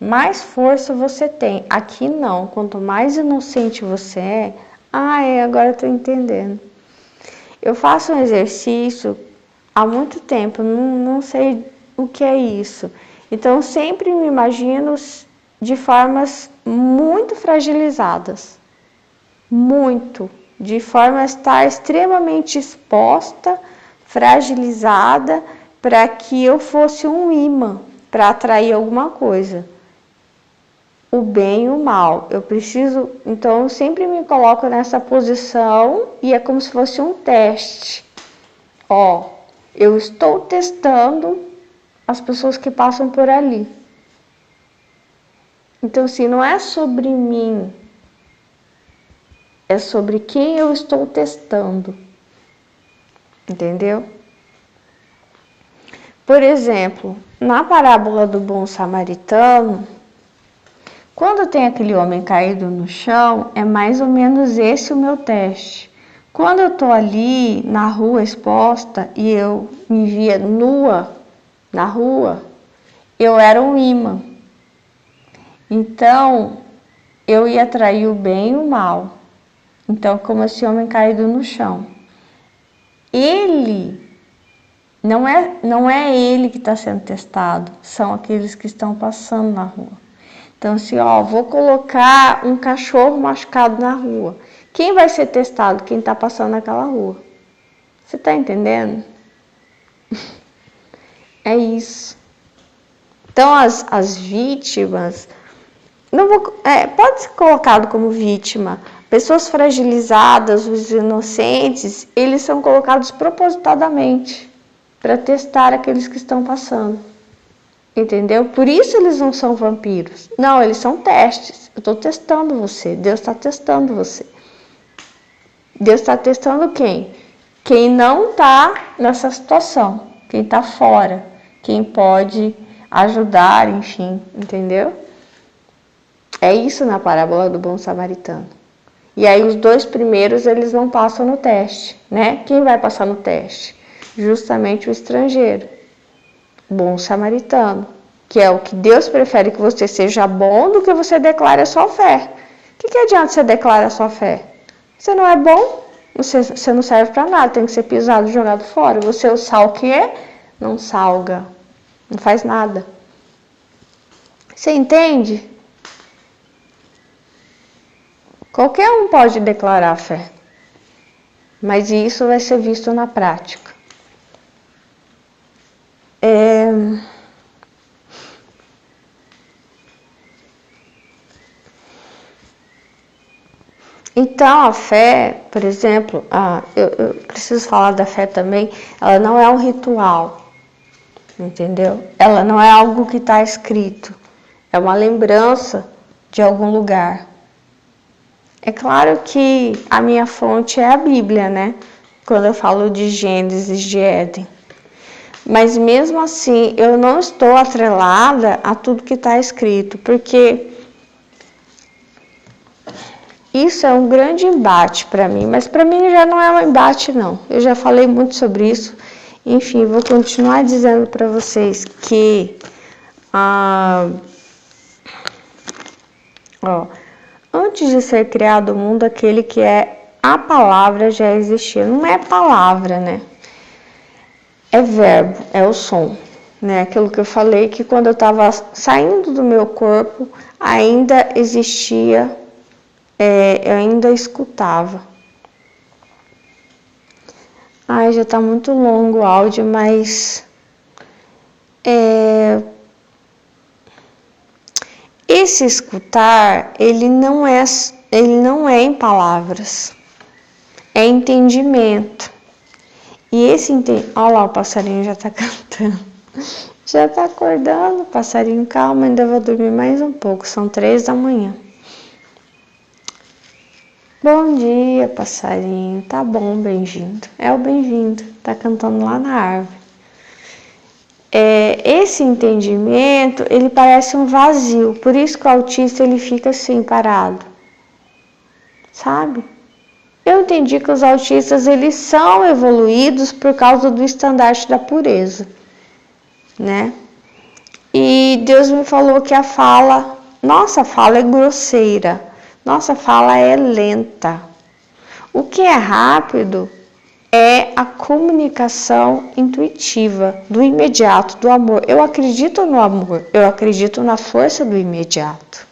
mais força você tem. Aqui não. Quanto mais inocente você é... agora eu tô entendendo. Eu faço um exercício há muito tempo. Não sei o que é isso. Então, eu sempre me imagino de formas muito fragilizadas. Muito. De forma a estar extremamente exposta, fragilizada, para que eu fosse um imã, para atrair alguma coisa. O bem e o mal. Eu preciso... Então, eu sempre me coloco nessa posição e é como se fosse um teste. Eu estou testando as pessoas que passam por ali. Então, assim, não é sobre mim, é sobre quem eu estou testando. Entendeu? Por exemplo, na parábola do bom samaritano, quando tem aquele homem caído no chão, é mais ou menos esse o meu teste. Quando eu estou ali na rua exposta e eu me via nua na rua, eu era um imã. Então, eu ia atrair o bem e o mal. Então, como esse homem caído no chão. Ele, não é ele que está sendo testado, são aqueles que estão passando na rua. Então, assim, vou colocar um cachorro machucado na rua. Quem vai ser testado? Quem está passando naquela rua. Você está entendendo? É isso. Então, as vítimas... pode ser colocado como vítima. Pessoas fragilizadas, os inocentes, eles são colocados propositadamente para testar aqueles que estão passando. Entendeu? Por isso eles não são vampiros. Não, eles são testes. Eu estou testando você. Deus está testando você. Deus está testando quem? Quem não está nessa situação. Quem está fora. Quem pode ajudar, enfim. Entendeu? É isso na parábola do bom samaritano. E aí os 2 primeiros, eles não passam no teste, né? Quem vai passar no teste? Justamente o estrangeiro, o bom samaritano, que é o que Deus prefere que você seja bom do que você declare a sua fé. O que adianta você declarar a sua fé? Você não é bom, você não serve para nada, tem que ser pisado, jogado fora. Você o sal que é, não salga, não faz nada. Você entende? Qualquer um pode declarar a fé, mas isso vai ser visto na prática. Então, a fé, por exemplo, eu preciso falar da fé também, ela não é um ritual, entendeu? Ela não é algo que está escrito, é uma lembrança de algum lugar. É claro que a minha fonte é a Bíblia, né? Quando eu falo de Gênesis, de Éden. Mas mesmo assim, eu não estou atrelada a tudo que está escrito, porque isso é um grande embate para mim, mas para mim já não é um embate não. Eu já falei muito sobre isso. Enfim, vou continuar dizendo para vocês que antes de ser criado o mundo, aquele que é a palavra já existia. Não é palavra, né? É verbo, é o som, né? Aquilo que eu falei, que quando eu estava saindo do meu corpo, ainda existia, eu ainda escutava. Ai, já tá muito longo o áudio, mas esse escutar, ele não é em palavras, é entendimento. E esse entendimento, olha lá, o passarinho já tá cantando, já tá acordando, passarinho, calma, ainda vou dormir mais um pouco, são 3 da manhã. Bom dia, passarinho, tá bom, bem-vindo, é o bem-vindo, tá cantando lá na árvore. Esse entendimento, ele parece um vazio, por isso que o autista ele fica assim, parado, sabe? Eu entendi que os autistas eles são evoluídos por causa do estandarte da pureza, né? E Deus me falou que nossa fala é grosseira, nossa fala é lenta. O que é rápido é a comunicação intuitiva, do imediato, do amor. Eu acredito no amor, eu acredito na força do imediato.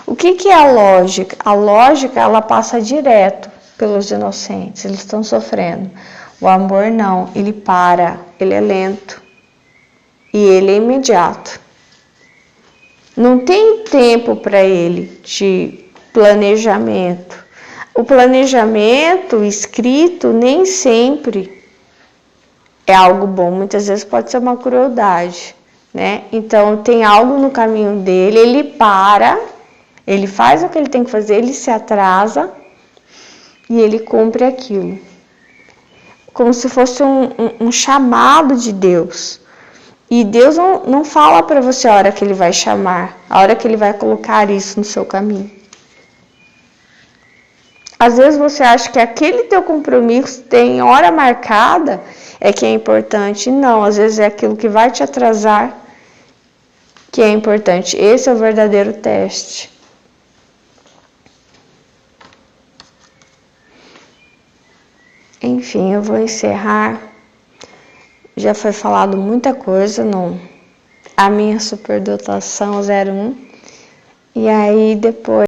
O que é a lógica? A lógica, ela passa direto pelos inocentes, eles estão sofrendo. O amor não, ele para, ele é lento e ele é imediato. Não tem tempo para ele de planejamento. O planejamento escrito nem sempre é algo bom, muitas vezes pode ser uma crueldade, né? Então tem algo no caminho dele, ele para, ele faz o que ele tem que fazer, ele se atrasa e ele cumpre aquilo. Como se fosse um chamado de Deus. E Deus não fala para você a hora que ele vai chamar, a hora que ele vai colocar isso no seu caminho. Às vezes você acha que aquele teu compromisso tem hora marcada, é que é importante. Não, às vezes é aquilo que vai te atrasar que é importante. Esse é o verdadeiro teste. Enfim, eu vou encerrar. Já foi falado muita coisa a minha superdotação 01. E aí depois